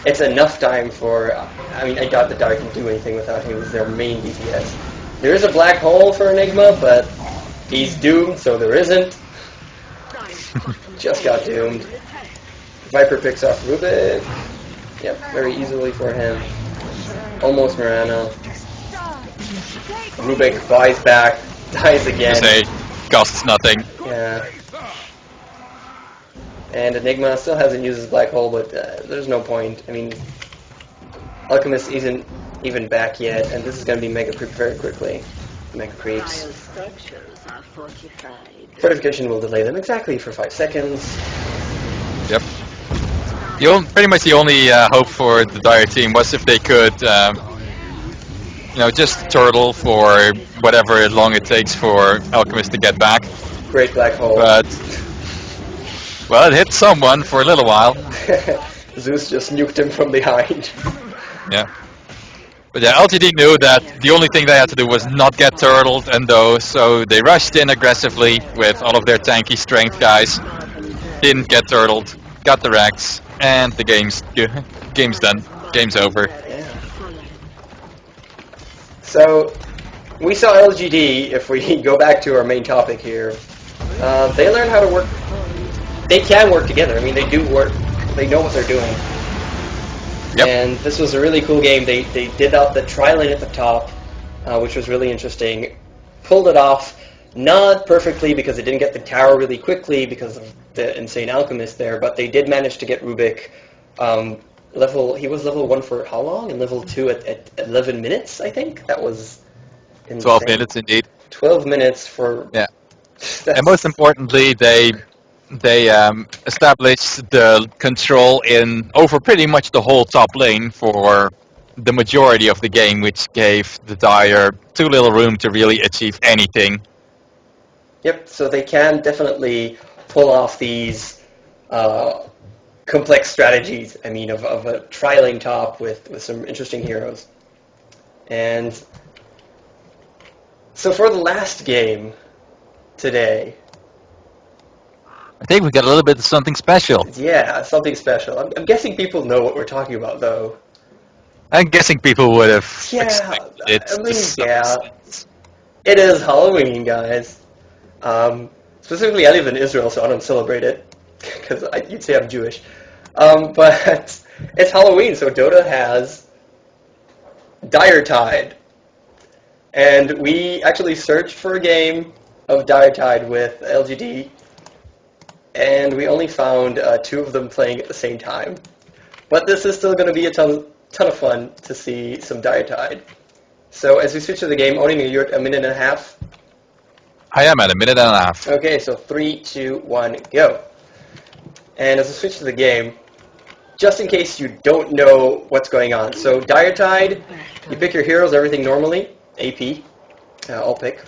it's enough time for... I mean, I doubt the Dire can do anything without him. He's their main DPS. There is a black hole for Enigma, but he's doomed, so there isn't. Just got doomed. Viper picks off Rubik. Yep, very easily for him. Almost Mirana. Rubik buys back, dies again. Say, costs nothing. Yeah. And Enigma still hasn't used his black hole, but there's no point. I mean, Alchemist isn't even back yet, and this is going to be Mega Creep very quickly. Mega Creeps. Fortification will delay them exactly for 5 seconds. Yep. Pretty much the only hope for the Dire team was if they could, just turtle for whatever long it takes for Alchemist to get back. Great black hole. But, well, it hit someone for a little while. Zeus just nuked him from behind. Yeah. But yeah, LGD knew that the only thing they had to do was not get turtled and those, so they rushed in aggressively with all of their tanky strength guys. Didn't get turtled, got the Rex, and the game's done. Game's over. Yeah. So, we saw LGD, if we go back to our main topic here, they learned how to work. They can work together. I mean, they do work. They know what they're doing. Yep. And this was a really cool game. They did out the tri-lane at the top, which was really interesting. Pulled it off, not perfectly because they didn't get the tower really quickly because of the insane Alchemist there, but they did manage to get Rubik he was level 1 for how long? And level 2 at 11 minutes, I think? That was insane. 12 minutes indeed. 12 minutes for... Yeah. And most importantly, they established the control over pretty much the whole top lane for the majority of the game, which gave the Dire too little room to really achieve anything. Yep, so they can definitely pull off these complex strategies, I mean, of a tri-lane top with some interesting heroes. And so for the last game today... I think we got a little bit of something special. Yeah, something special. I'm guessing people know what we're talking about, though. I'm guessing people would have expected it. I mean, yeah. It is Halloween, guys. Specifically, I live in Israel, so I don't celebrate it, because you'd say I'm Jewish. But it's Halloween, so Dota has Diretide. And we actually searched for a game of Diretide with LGD, and we only found 2 of them playing at the same time. But this is still going to be a ton of fun to see some Diretide. So as we switch to the game, Onin, you're at a minute and a half. I am at a minute and a half. Okay, so 3, 2, 1, go. And as we switch to the game, just in case you don't know what's going on. So Diretide, you pick your heroes, everything normally, AP, I'll pick.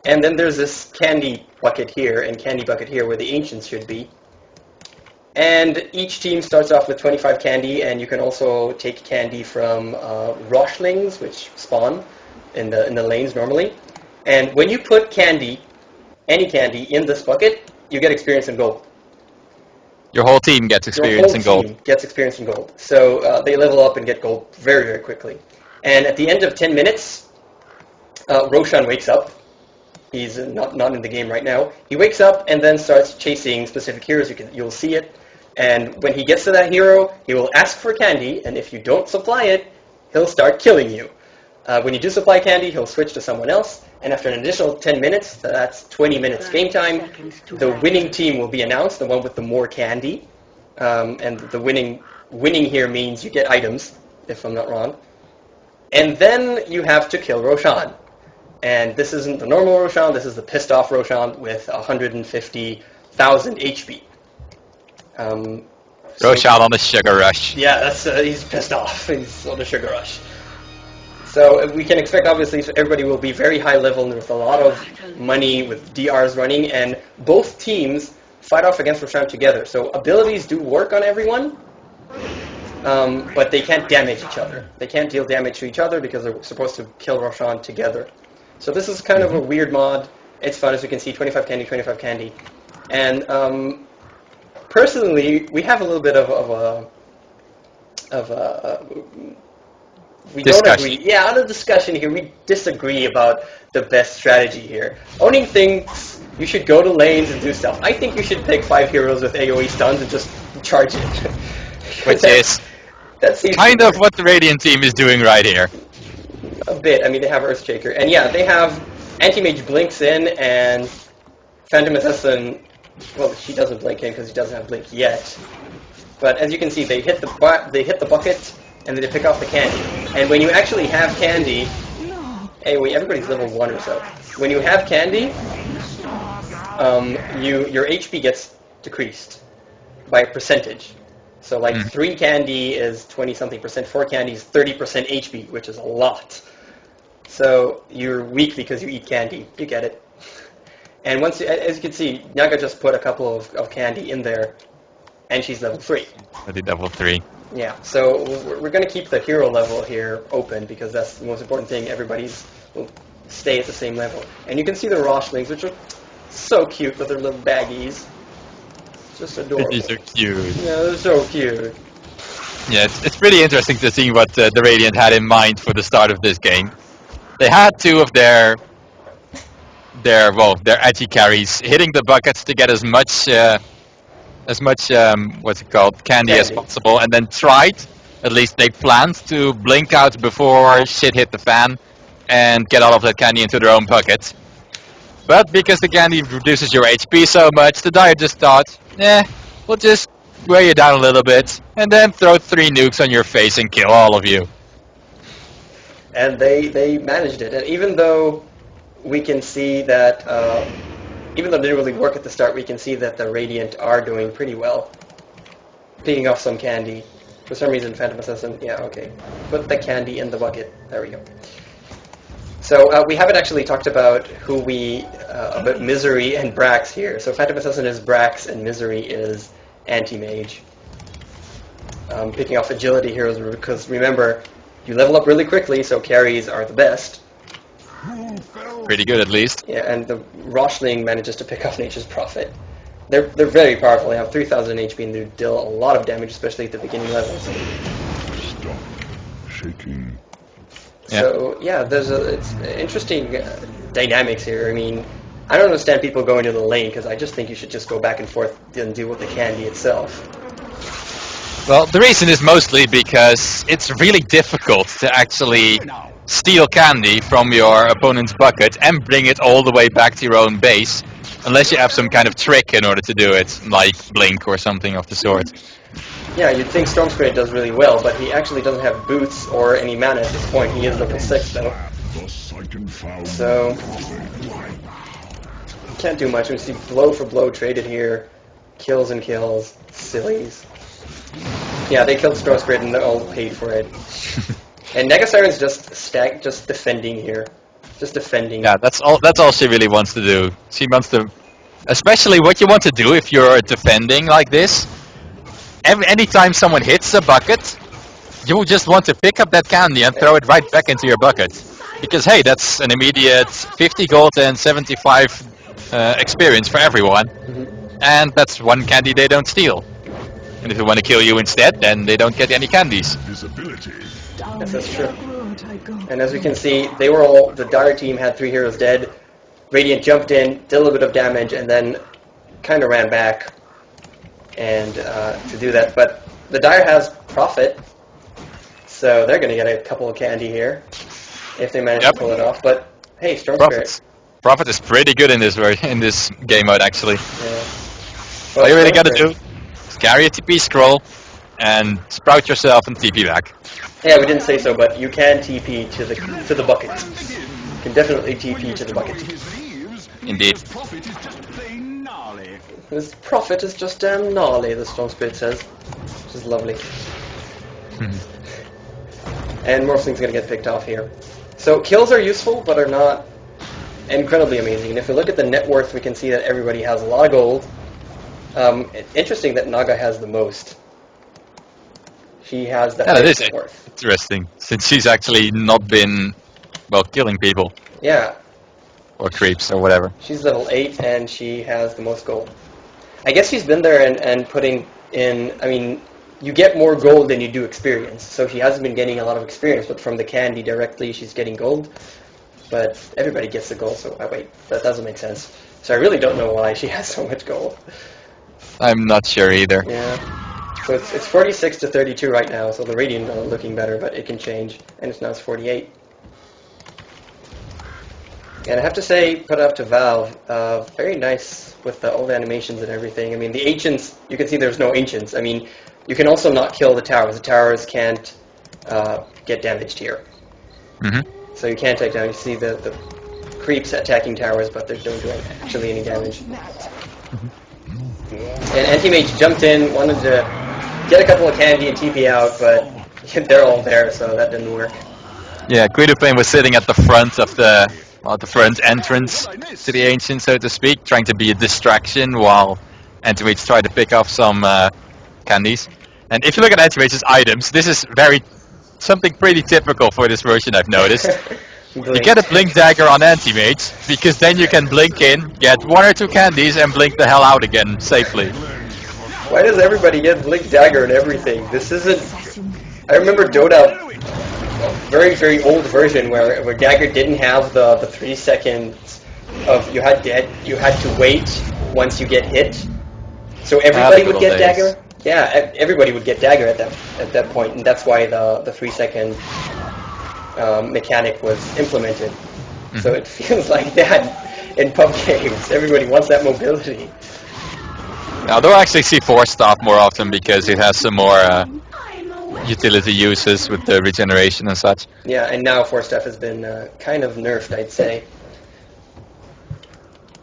And then there's this candy bucket here and candy bucket here where the ancients should be. And each team starts off with 25 candy, and you can also take candy from Roshlings, which spawn in the lanes normally. And when you put candy, any candy, in this bucket, you get experience in gold. Your whole team gets experience in Your whole gold. team gets experience in gold. So they level up and get gold very, very quickly. And at the end of 10 minutes, Roshan wakes up. He's not in the game right now. He wakes up and then starts chasing specific heroes. You'll see it. And when he gets to that hero, he will ask for candy, and if you don't supply it, he'll start killing you. When you do supply candy, he'll switch to someone else, and after an additional 10 minutes, that's 20 minutes game time, the winning team will be announced, the one with the more candy. And the winning here means you get items, if I'm not wrong. And then you have to kill Roshan. And this isn't the normal Roshan, this is the pissed off Roshan with 150,000 HP. Roshan on a sugar rush. Yeah, he's pissed off. He's on a sugar rush. So we can expect, obviously, everybody will be very high level and with a lot of money with DRs running, and both teams fight off against Roshan together. So abilities do work on everyone, but they can't damage each other. They can't deal damage to each other because they're supposed to kill Roshan together. So this is kind of a weird mod. It's fun, as you can see, 25 candy, 25 candy. And personally, we have a little bit of a we discussion. Don't agree. Yeah, on a discussion here, we disagree about the best strategy here. Onin thinks you should go to lanes and do stuff. I think you should pick 5 heroes with AoE stuns and just charge it. Which is kind of what the Radiant team is doing right here. A bit. I mean, they have Earthshaker. And yeah, they have Anti-Mage blinks in, and Phantom Assassin, well, she doesn't blink in because he doesn't have blink yet. But as you can see, they hit the bucket, and then they pick off the candy. And when you actually have candy, anyway, everybody's level 1 or so. When you have candy, your HP gets decreased by a percentage. So like 3 candy is 20-something%, 4 candy is 30% HP, which is a lot. So you're weak because you eat candy. You get it. And once, as you can see, Naga just put a couple of candy in there, and she's level 3. Level 3. Yeah, so we're going to keep the hero level here open because that's the most important thing. Everybody will stay at the same level. And you can see the Roshlings, which are so cute with their little baggies. Just adorable. These are cute. Yeah, they're so cute. Yeah, it's pretty interesting to see what the Radiant had in mind for the start of this game. They had 2 of their edgy carries hitting the buckets to get as much candy as possible, and then tried, at least they planned, to blink out before shit hit the fan and get all of that candy into their own bucket. But because the candy reduces your HP so much, the Dire just thought, we'll just weigh you down a little bit, and then throw 3 nukes on your face and kill all of you. And they managed it. And even though we can see that, even though it didn't really work at the start, we can see that the Radiant are doing pretty well. Picking off some candy. For some reason, Phantom Assassin, yeah, okay. Put the candy in the bucket. There we go. So we haven't actually talked about about Misery and Brax here. So Phantom Assassin is Brax and Misery is Anti-Mage. Picking off agility heroes because remember, you level up really quickly, so carries are the best. Pretty good, at least. Yeah, and the Roshling manages to pick off Nature's Prophet. They're very powerful. They have 3,000 HP and they deal a lot of damage, especially at the beginning levels. Stop shaking. So yeah, it's interesting dynamics here. I mean, I don't understand people going to the lane because I just think you should just go back and forth and deal with the candy itself. Well, the reason is mostly because it's really difficult to actually steal candy from your opponent's bucket and bring it all the way back to your own base, unless you have some kind of trick in order to do it, like Blink or something of the sort. Yeah, you'd think Storm Spirit does really well, but he actually doesn't have boots or any mana at this point. He is level 6 though. The sight and found. So can't do much. We see blow for blow traded here. Kills and kills. Sillies. Yeah, they killed Strosgrid and they all paid for it. And Negasiren's just defending here. Just defending. Yeah, that's all she really wants to do. She wants to, especially what you want to do if you're defending like this. Anytime someone hits a bucket, you just want to pick up that candy and throw it right back into your bucket. Because hey, that's an immediate 50 gold and 75 experience for everyone. And that's one candy they don't steal. And if they want to kill you instead, then they don't get any candies. Visibility. Yes, that's true. And as we can see, they were all, the Dire team had 3 heroes dead. Radiant jumped in, did a little bit of damage, and then kind of ran back and to do that. But the Dire has Prophet, so they're going to get a couple of candy here if they manage to pull it off. But hey, Storm Spirit. Prophet is pretty good in this game mode, actually. Yeah. All you really got to do is carry a TP scroll and sprout yourself and TP back. Yeah, we didn't say so, but you can TP to the bucket. You can definitely TP to the bucket. Indeed. This Prophet is just damn gnarly, the Storm Spirit says, which is lovely. And Morphling's going to get picked off here. So kills are useful, but are not incredibly amazing. And if we look at the net worth, we can see that everybody has a lot of gold. Interesting that Naga has the most. She has the highest net worth. Interesting, since she's actually not been, well, killing people. Yeah. Or creeps, or whatever. She's level 8, and she has the most gold. I guess she's been there and putting in, I mean, you get more gold than you do experience. So she hasn't been getting a lot of experience, but from the candy directly, she's getting gold. But everybody gets the gold, so wait, that doesn't make sense. So I really don't know why she has so much gold. I'm not sure either. Yeah. So it's 46 to 32 right now, so the Radiant are looking better, but it can change. And now it's 48. And I have to say, put it up to Valve, very nice with all the animations and everything. I mean, the Ancients, you can see there's no Ancients. I mean, you can also not kill the towers. The towers can't get damaged here. So you can't take down, you see the creeps attacking towers, but they don't do actually any damage. And Anti-Mage jumped in, wanted to get a couple of candy and TP out, but they're all there, so that didn't work. Yeah, Guidoplane was sitting at the front of the front entrance to the Ancient, so to speak, trying to be a distraction while Anti-Mage tried to pick off some candies. And if you look at Anti-Mage's items, this is something pretty typical for this version, I've noticed. You get a Blink Dagger on Anti-Mage, because then you can blink in, get 1 or 2 candies, and blink the hell out again, safely. Why does everybody get Blink Dagger and everything? This isn't... I remember Dota, a very, very old version, where Dagger didn't have the 3 seconds of you had to wait once you get hit. So everybody would get Dagger? Yeah, everybody would get Dagger at that point, and that's why the 3 second mechanic was implemented. So it feels like that in pub games. Everybody wants that mobility. Now they'll actually see Force Staff more often because it has some more utility uses with the regeneration and such. Yeah, and now Force Staff has been kind of nerfed, I'd say.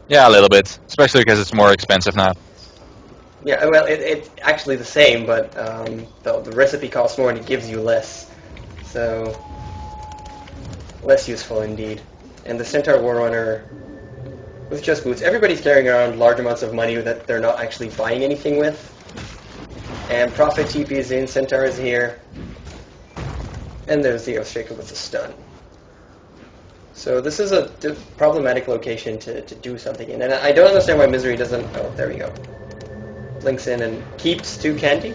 Yeah, a little bit, especially because it's more expensive now. Yeah, well, it's actually the same, but the recipe costs more and it gives you less. So, less useful indeed. And the Centaur Warrunner with just boots. Everybody's carrying around large amounts of money that they're not actually buying anything with. And Prophet TP is in, Centaur is here. And there's the Earthshaker with the stun. So this is a problematic location to do something in. And I don't understand why Misery doesn't... Oh, there we go. Blinks in and keeps 2 candy.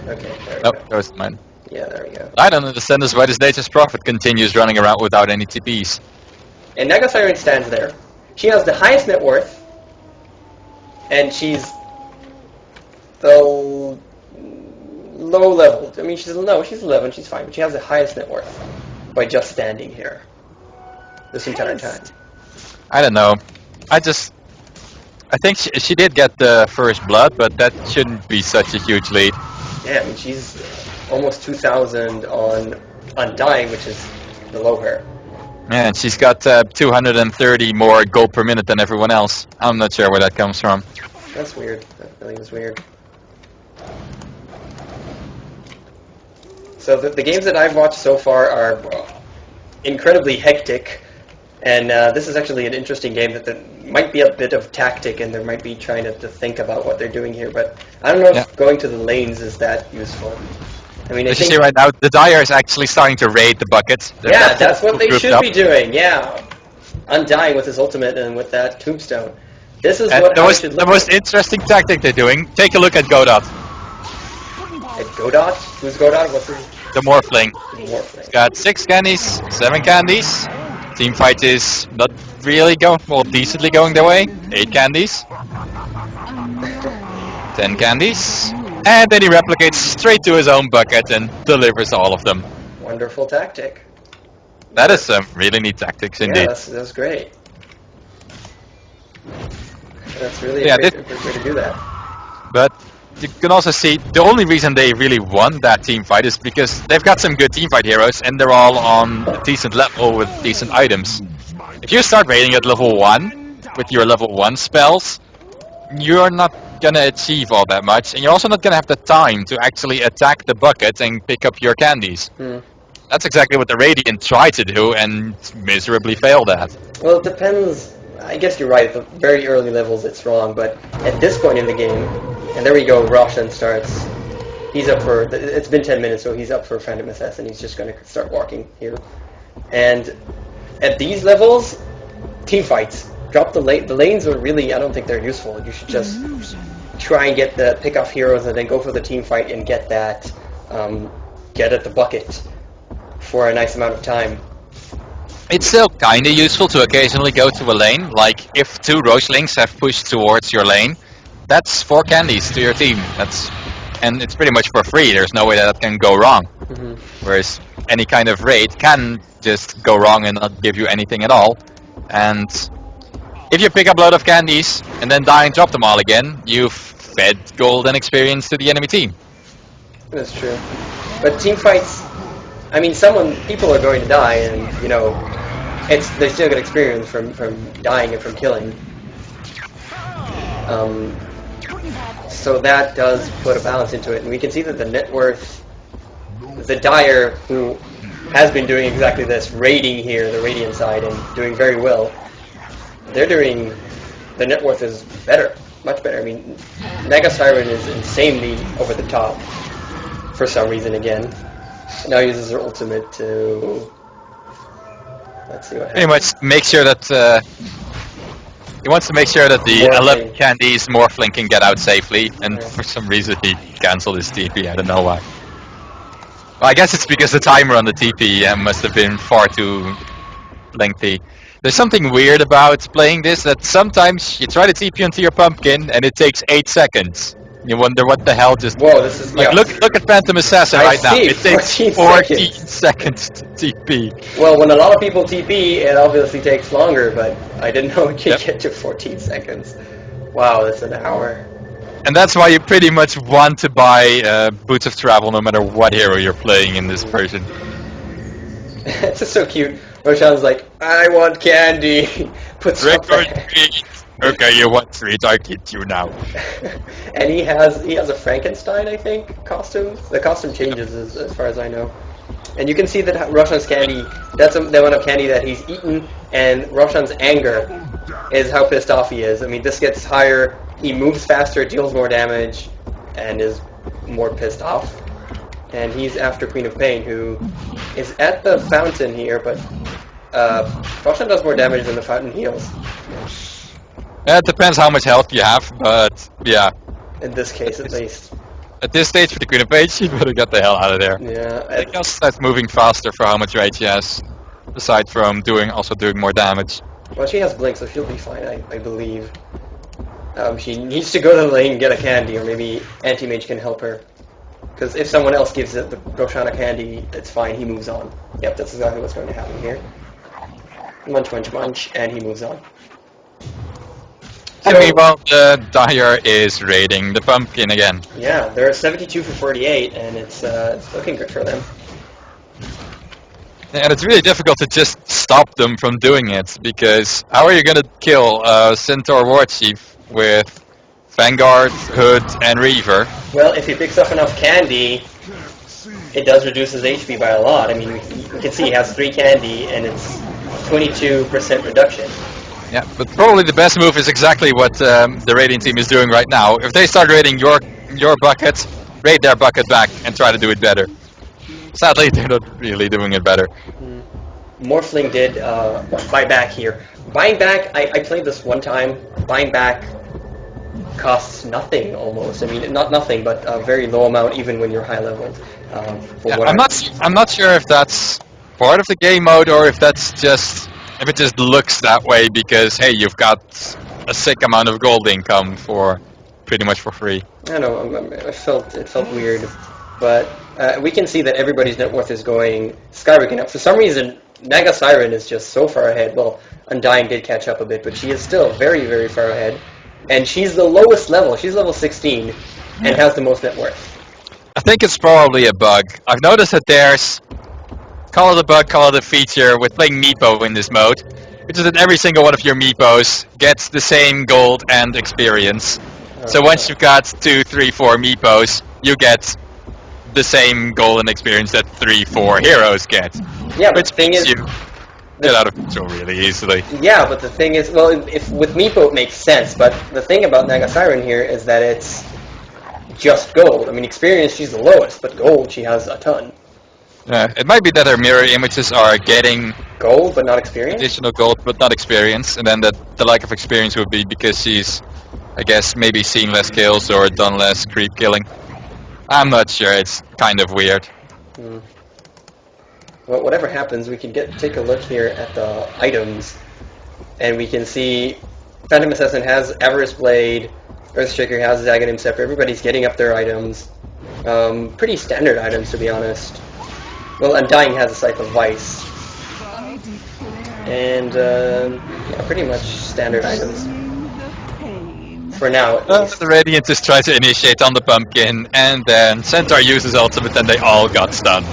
Okay, there we go. That was mine. Yeah, there we go. I don't understand why this Nature's Prophet continues running around without any TPs. And Negasiren stands there. She has the highest net worth, and she's the low level. I mean, she's 11, she's fine, but she has the highest net worth by just standing here this entire time. I don't know. I think she did get the first blood, but that shouldn't be such a huge lead. Yeah, I mean, she's almost 2,000 on Undying, which is the low hair. Yeah, and she's got 230 more gold per minute than everyone else. I'm not sure where that comes from. That's weird. That really was weird. So the games that I've watched so far are incredibly hectic, and this is actually an interesting game that there might be a bit of tactic, and there might be trying to think about what they're doing here, but I don't know if going to the lanes is that useful. I mean, As you see right now, the Dire is actually starting to raid the bucket. Yeah, that's what they should be doing, yeah. Undying with his ultimate and with that tombstone. This is what the most interesting tactic they're doing. Take a look at Godot. At Godot? Who's Godot? What's his? The Morphling. Morphling. He's got 6 candies, 7 candies. Team fight is not really going, well, decently going their way. 8 candies. 10 candies. And then he replicates straight to his own bucket and delivers all of them. Wonderful tactic. That is some really neat tactics indeed. Yeah, that's great. That's really a great way to do that. But you can also see the only reason they really won that team fight is because they've got some good team fight heroes and they're all on a decent level with decent items. If you start raiding at level 1 with your level 1 spells, you're not gonna achieve all that much, and you're also not gonna have the time to actually attack the bucket and pick up your candies. That's exactly what the Radiant tried to do and miserably failed at. Well, it depends. I guess you're right. At the very early levels, it's wrong, but at this point in the game, and there we go, Roshan starts. He's up for. It's been 10 minutes, so he's up for Phantom Assassin. He's just going to start walking here, and at these levels, team fights. Drop the lane. The lanes are really. I don't think they're useful. You should just try and get the pick off heroes, and then go for the team fight and get that. Get at the bucket for a nice amount of time. It's still kinda useful to occasionally go to a lane, like if 2 Rochelings have pushed towards your lane, that's 4 candies to your team. And it's pretty much for free, there's no way that can go wrong. Whereas any kind of raid can just go wrong and not give you anything at all. And if you pick up a load of candies and then die and drop them all again, you've fed gold and experience to the enemy team. That's true. But team fights, I mean, people are going to die, and you know, they still get experience from dying and from killing. So that does put a balance into it, and we can see that the net worth, the Dire, who has been doing exactly this, raiding here, the Radiant side, and doing very well. The net worth is better, much better. I mean, Mega Siren is insanely over the top for some reason again. Now he uses her ultimate to... Let's see what happens. Pretty much make sure that... he wants to make sure that the 11 candies Morphling can get out safely, and for some reason he cancelled his TP, I don't know why. Well, I guess it's because the timer on the TP must have been far too lengthy. There's something weird about playing this, that sometimes you try to TP into your pumpkin and it takes 8 seconds. You wonder what the hell just... Whoa, this is... Like, look at Phantom Assassin right now. It takes 14 seconds to TP. Well, when a lot of people TP, it obviously takes longer, but I didn't know it could get to 14 seconds. Wow, that's an hour. And that's why you pretty much want to buy Boots of Travel no matter what hero you're playing in this version. It's just so cute. Roshan's like, I want candy. Puts up Okay, you want treat, I get you now. And he has a Frankenstein, I think, costume. The costume changes as far as I know. And you can see that Roshan's candy, that's the amount of candy that he's eaten, and Roshan's anger is how pissed off he is. I mean, this gets higher, he moves faster, deals more damage, and is more pissed off. And he's after Queen of Pain, who is at the fountain here, but Roshan does more damage than the fountain heals. It depends how much health you have, but yeah. In this case, at least. At this stage for the Queen of Pain, she better get the hell out of there. Yeah. I think I'll start moving faster for how much rage she has, aside from also doing more damage. Well, she has Blink, so she'll be fine, I believe. She needs to go to the lane and get a candy, or maybe Anti-Mage can help her. Because if someone else gives the Roshan a candy, it's fine, he moves on. Yep, that's exactly what's going to happen here. Munch, munch, munch, and he moves on. So, meanwhile, the Dire is raiding the pumpkin again. Yeah, they're 72 for 48, and it's looking good for them. And it's really difficult to just stop them from doing it, because how are you going to kill Centaur War Chief with Vanguard, Hood, and Reaver? Well, if he picks up enough candy, it does reduce his HP by a lot. I mean, you can see he has 3 candy, and it's 22% reduction. Yeah, but probably the best move is exactly what the raiding team is doing right now. If they start raiding your bucket, raid their bucket back and try to do it better. Sadly, they're not really doing it better. Morphling did buy back here. Buying back, I played this one time. Buying back costs nothing almost. I mean, not nothing, but a very low amount even when you're high level. Yeah, I'm not sure if that's part of the game mode or if that's just if it just looks that way because hey, you've got a sick amount of gold income for pretty much for free. I don't know. It felt weird, but we can see that everybody's net worth is going skyrocketing up. For some reason, Naga Siren is just so far ahead. Well, Undying did catch up a bit, but she is still very, very far ahead. And she's the lowest level. She's level 16 and has the most net worth. I think it's probably a bug. I've noticed that there's, call it a bug, call it a feature, with playing Meepo in this mode, which is that every single one of your Meepos gets the same gold and experience. So once you've got 2, 3, 4 Meepos, you get the same gold and experience that 3, 4 heroes get. Yeah, but which the thing is, you get out of control really easily. Yeah, but the thing is, well, if with Meepo it makes sense, but the thing about Naga Siren here is that it's just gold. I mean, experience, she's the lowest, but gold, she has a ton. It might be that her mirror images are getting gold, but not experience? Additional gold, but not experience, and then the lack of experience would be because she's, I guess, maybe seen less kills or done less creep killing. I'm not sure, it's kind of weird. Well, whatever happens, we can take a look here at the items, and we can see Phantom Assassin has Avarice Blade, Earthshaker has Dagon Scepter, everybody's getting up their items. Pretty standard items, to be honest. Well, Undying has a Cycle of Vice. And, yeah, pretty much standard items. For now, at least. The Radiant just tries to initiate on the pumpkin, and then Centaur uses ultimate, and they all got stunned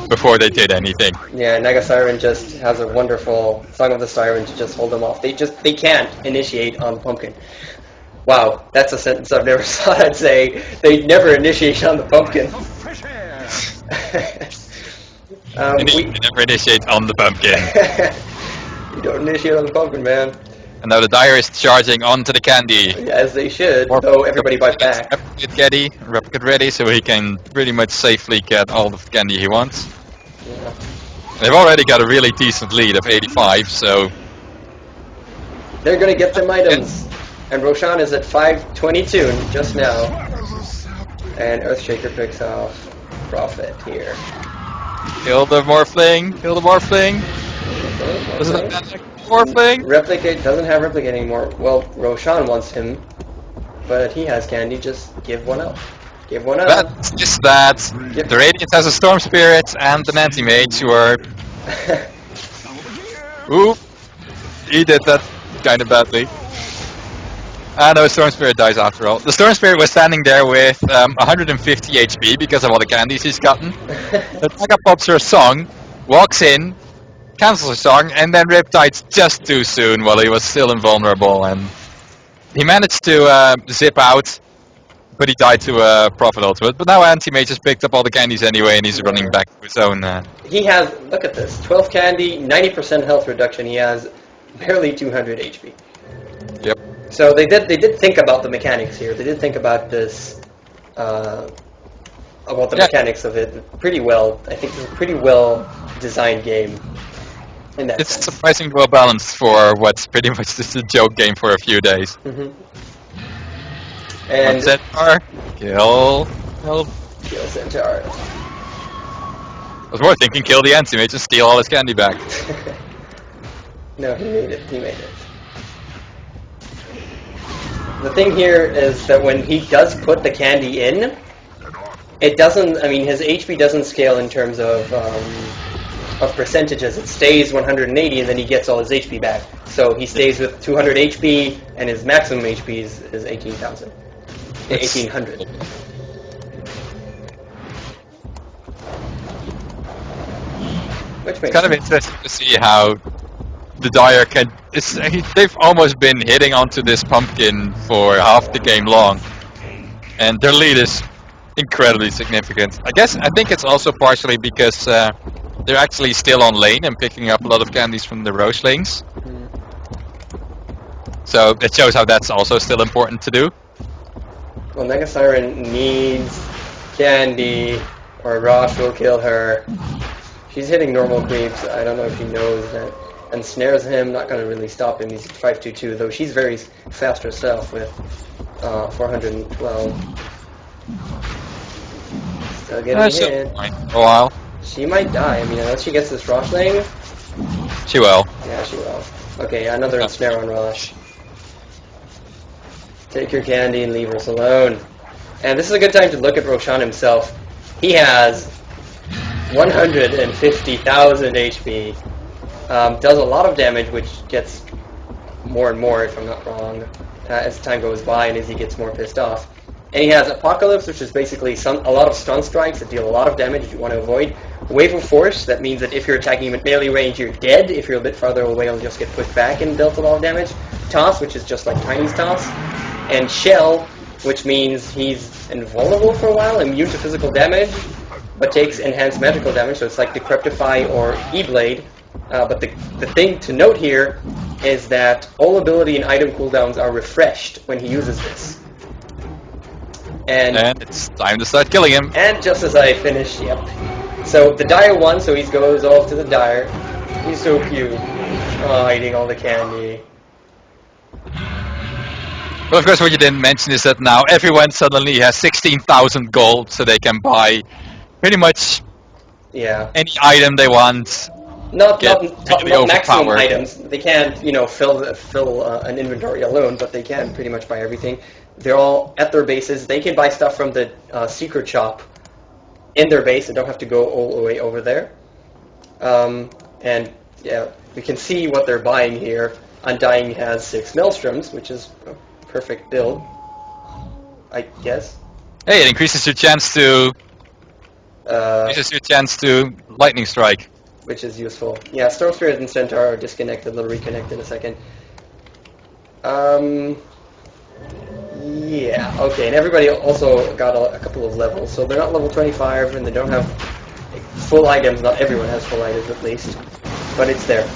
before they did anything. Yeah, Naga Siren just has a wonderful Song of the Siren to just hold them off. They can't initiate on the pumpkin. Wow, that's a sentence I've never thought I'd say. They never initiate on the pumpkin. You never initiate on the pumpkin. You don't initiate on the pumpkin, man. And now the Dire is charging onto the candy. Yeah, as they should, though everybody buys back. Replicate ready, so he can pretty much safely get all the candy he wants. Yeah. They've already got a really decent lead of 85, so... They're gonna get them items. And Roshan is at 522 just now. And Earthshaker picks off Prophet here. Kill the Morphling! Kill the Morphling! Doesn't that Morphling? Replicate doesn't have Replicate anymore. Well, Roshan wants him, but he has candy. Just give one up. Give one up. That's just that. Yep. The Radiant has a Storm Spirit and an Anti-Mage who are... Oop! He did that kind of badly. No, Storm Spirit dies after all. The Storm Spirit was standing there with 150 HP because of all the candies he's gotten. The Naga pops her song, walks in, cancels her song, and then Riptide's just too soon while he was still invulnerable. And he managed to zip out, but he died to a Prophet Ultimate. But now Anti-Mage has picked up all the candies anyway, and he's running back to his own... He has, look at this, 12 candy, 90% health reduction. He has barely 200 HP. Yep. So they did think about the mechanics here. They did think about this, about the mechanics of it pretty well. I think it's a pretty well designed game. In that sense. Surprisingly well balanced for what's pretty much just a joke game for a few days. Mm-hmm. And Centaur, kill Centaur. I was more thinking kill the Anti-Mage and steal all his candy back. No, he made it. He made it. The thing here is that when he does put the candy in, it doesn't, I mean, his HP doesn't scale in terms of percentages. It stays 180 and then he gets all his HP back. So he stays with 200 HP and his maximum HP is 18,000. 1800. Which It's makes kind of sense. interesting to see how the Dire can. They've almost been hitting onto this pumpkin for half the game long, and their lead is incredibly significant. I think it's also partially because they're actually still on lane and picking up a lot of candies from the Roche lanes. So it shows how that's also still important to do. Well, Mega Siren needs candy, or Rosh will kill her. She's hitting normal creeps. I don't know if she knows that. And snares him, not going to really stop him. He's at 522, though she's very fast herself with 412. Still getting hit. For a while. She might die. I mean, unless she gets this Rosh lane. She will. Yeah, she will. Okay, another ensnare on Rosh. Take your candy and leave us alone. And this is a good time to look at Roshan himself. He has 150,000 HP. Does a lot of damage, which gets more and more, if I'm not wrong, as time goes by and as he gets more pissed off. And he has Apocalypse, which is basically a lot of stun strikes that deal a lot of damage if you want to avoid. Wave of Force, that means that if you're attacking him at melee range, you're dead. If you're a bit farther away, you'll just get pushed back and dealt a lot of damage. Toss, which is just like Tiny's Toss. And Shell, which means he's invulnerable for a while, immune to physical damage, but takes enhanced magical damage, so it's like Decryptify or E-Blade. But the thing to note here is that all ability and item cooldowns are refreshed when he uses this. And it's time to start killing him. And just as I finish, yep. So the Dire won, so he goes off to the Dire. He's so cute. Oh, eating all the candy. Well, of course, what you didn't mention is that now everyone suddenly has 16,000 gold, so they can buy pretty much any item they want. Not really maximum items. They can't, fill an inventory alone, but they can pretty much buy everything. They're all at their bases. They can buy stuff from the secret shop in their base. They don't have to go all the way over there. And yeah, we can see what they're buying here. Undying has 6 Maelstroms, which is a perfect build, I guess. Hey, it increases your chance to lightning strike, which is useful. Yeah, Storm Spirit and Centaur are disconnected. They'll reconnect in a second. Yeah, okay, and everybody also got a couple of levels, so they're not level 25, and they don't have full items. Not everyone has full items, at least, but it's there.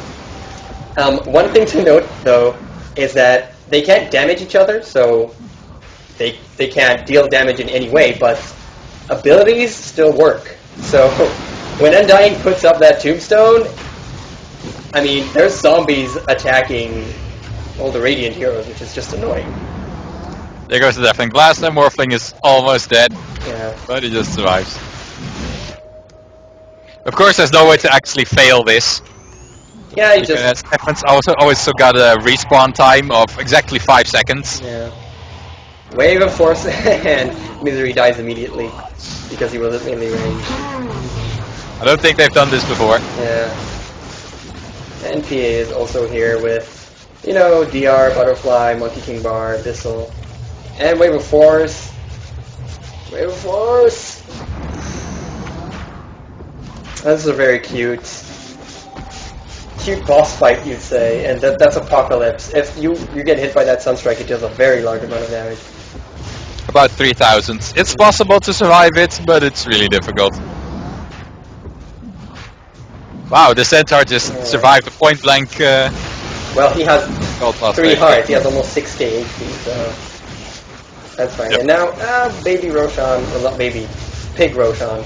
One thing to note, though, is that they can't damage each other, so they can't deal damage in any way, but abilities still work. So when Undying puts up that tombstone, I mean, there's zombies attacking all the Radiant heroes, which is just annoying. There goes the Deafening Blast, and Morphling is almost dead, but he just survives. Of course, there's no way to actually fail this. Yeah, he because Stefan's also got a respawn time of exactly 5 seconds. Yeah. Wave of Force, and Misery dies immediately because he was at melee range. I don't think they've done this before. Yeah. And PA is also here with, DR, Butterfly, Monkey King Bar, Abyssal. And Wave of Force. Wave of Force! This is a very cute boss fight, you'd say, and that's Apocalypse. If you get hit by that Sunstrike, it does a very large amount of damage. About 3,000. It's possible to survive it, but it's really difficult. Wow, the Centaur just survived a point-blank... well, he has 3 hearts. He has almost 6k HP, so that's fine. Yep. And now, baby Roshan, well, not baby, Pig Roshan.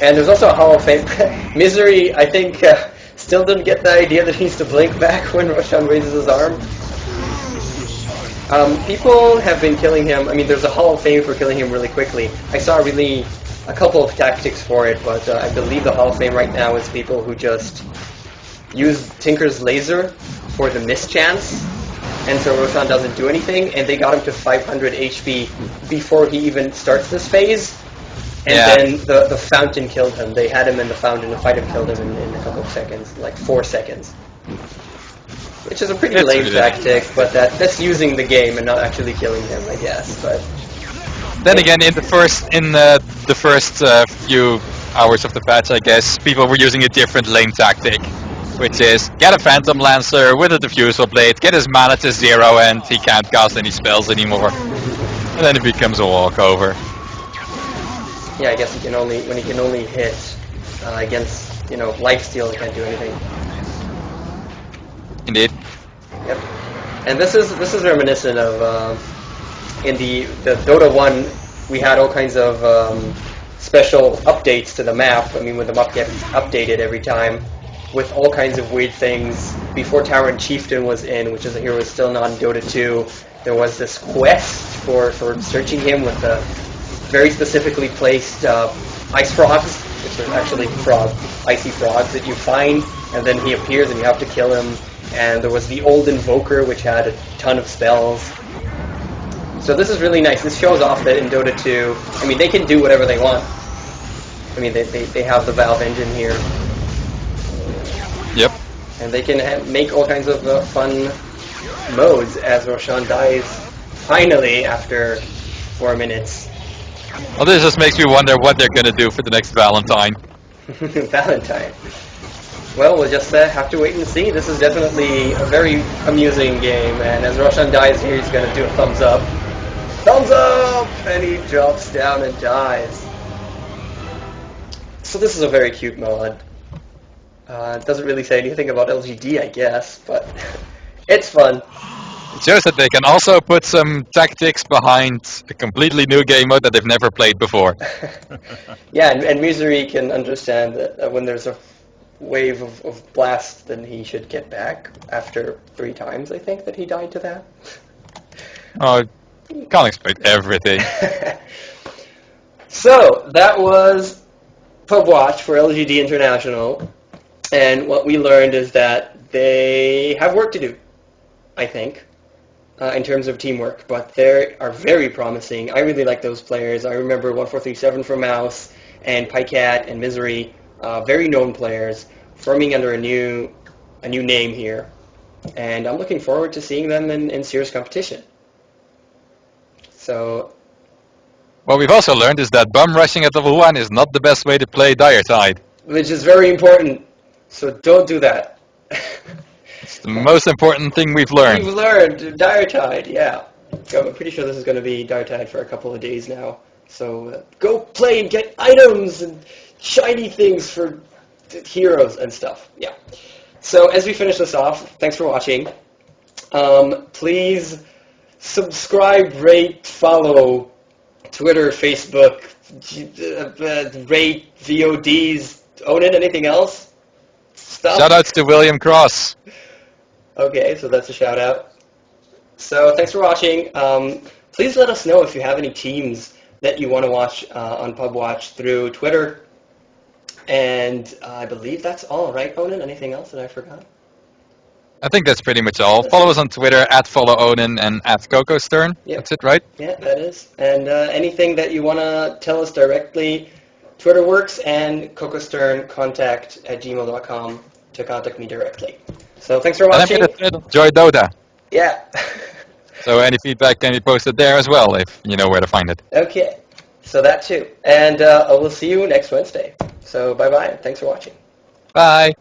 And there's also a Hall of Fame. Misery, I think... still didn't get the idea that he needs to blink back when Roshan raises his arm. People have been killing him. I mean, there's a Hall of Fame for killing him really quickly. I saw a couple of tactics for it, but I believe the Hall of Fame right now is people who just use Tinker's Laser for the mischance, and so Roshan doesn't do anything, and they got him to 500 HP before he even starts this phase. And then the fountain killed him. They had him in the fountain. The fight him killed him in a couple of seconds, like 4 seconds. Which is a pretty lame tactic, but that's using the game and not actually killing him, I guess. But then again, in the first few hours of the patch, I guess, people were using a different lane tactic, which is get a Phantom Lancer with a Diffusal Blade, get his mana to 0, and he can't cast any spells anymore. And then it becomes a walkover. Yeah, I guess when he can only hit against, lifesteal, he can't do anything. Indeed. Yep. And this is reminiscent of in the Dota 1, we had all kinds of special updates to the map. I mean, when the map gets updated every time with all kinds of weird things. Before Tyrant Chieftain was in, which is a hero who's still not in Dota 2, there was this quest for searching him with the very specifically placed ice frogs, which are actually icy frogs that you find, and then he appears and you have to kill him. And there was the old Invoker, which had a ton of spells. So this is really nice. This shows off that in Dota 2, I mean, they can do whatever they want. I mean, they have the Valve engine here. Yep. And they can make all kinds of fun modes as Roshan dies, finally, after 4 minutes. Well, this just makes me wonder what they're going to do for the next Valentine. Valentine. Well, we'll just have to wait and see. This is definitely a very amusing game, and as Roshan dies here, he's going to do a thumbs up. Thumbs up! And he drops down and dies. So this is a very cute mod. It doesn't really say anything about LGD, I guess, but it's fun. It shows that they can also put some tactics behind a completely new game mode that they've never played before. Yeah, and Misery can understand that when there's a wave of blast, then he should get back after 3 times, I think, that he died to that. Oh, can't expect everything. So, that was Pubwatch for LGD International, and what we learned is that they have work to do, I think, in terms of teamwork, but they are very promising. I really like those players. I remember 1437 from Mouse, and Pycat and Misery, very known players, forming under a new name here, and I'm looking forward to seeing them in serious competition. So, What we've also learned is that bum rushing at level 1 is not the best way to play Diretide. which is very important, so don't do that. It's the most important thing we've learned. We've learned Diretide, yeah. So I'm pretty sure this is going to be Diretide for a couple of days now. So go play and get items and shiny things for heroes and stuff. Yeah. So as we finish this off, thanks for watching. Please subscribe, rate, follow, Twitter, Facebook, rate, VODs, Onin, anything else? Stuff? Shoutouts to William Cross. Okay, so that's a shout out. So thanks for watching. Please let us know if you have any teams that you want to watch on Pubwatch through Twitter. And I believe that's all, right, Onin? Anything else that I forgot? I think that's pretty much all. Follow us on Twitter @followOnin and @KOKOStern. Yep. That's it, right? Yeah, that is. And anything that you want to tell us directly, Twitter works, and KOKOStern contact@gmail.com to contact me directly. So thanks for watching. And enjoy Dota. Yeah. So any feedback can be posted there as well, if you know where to find it. Okay. So that too. And I will see you next Wednesday. So bye-bye. Thanks for watching. Bye.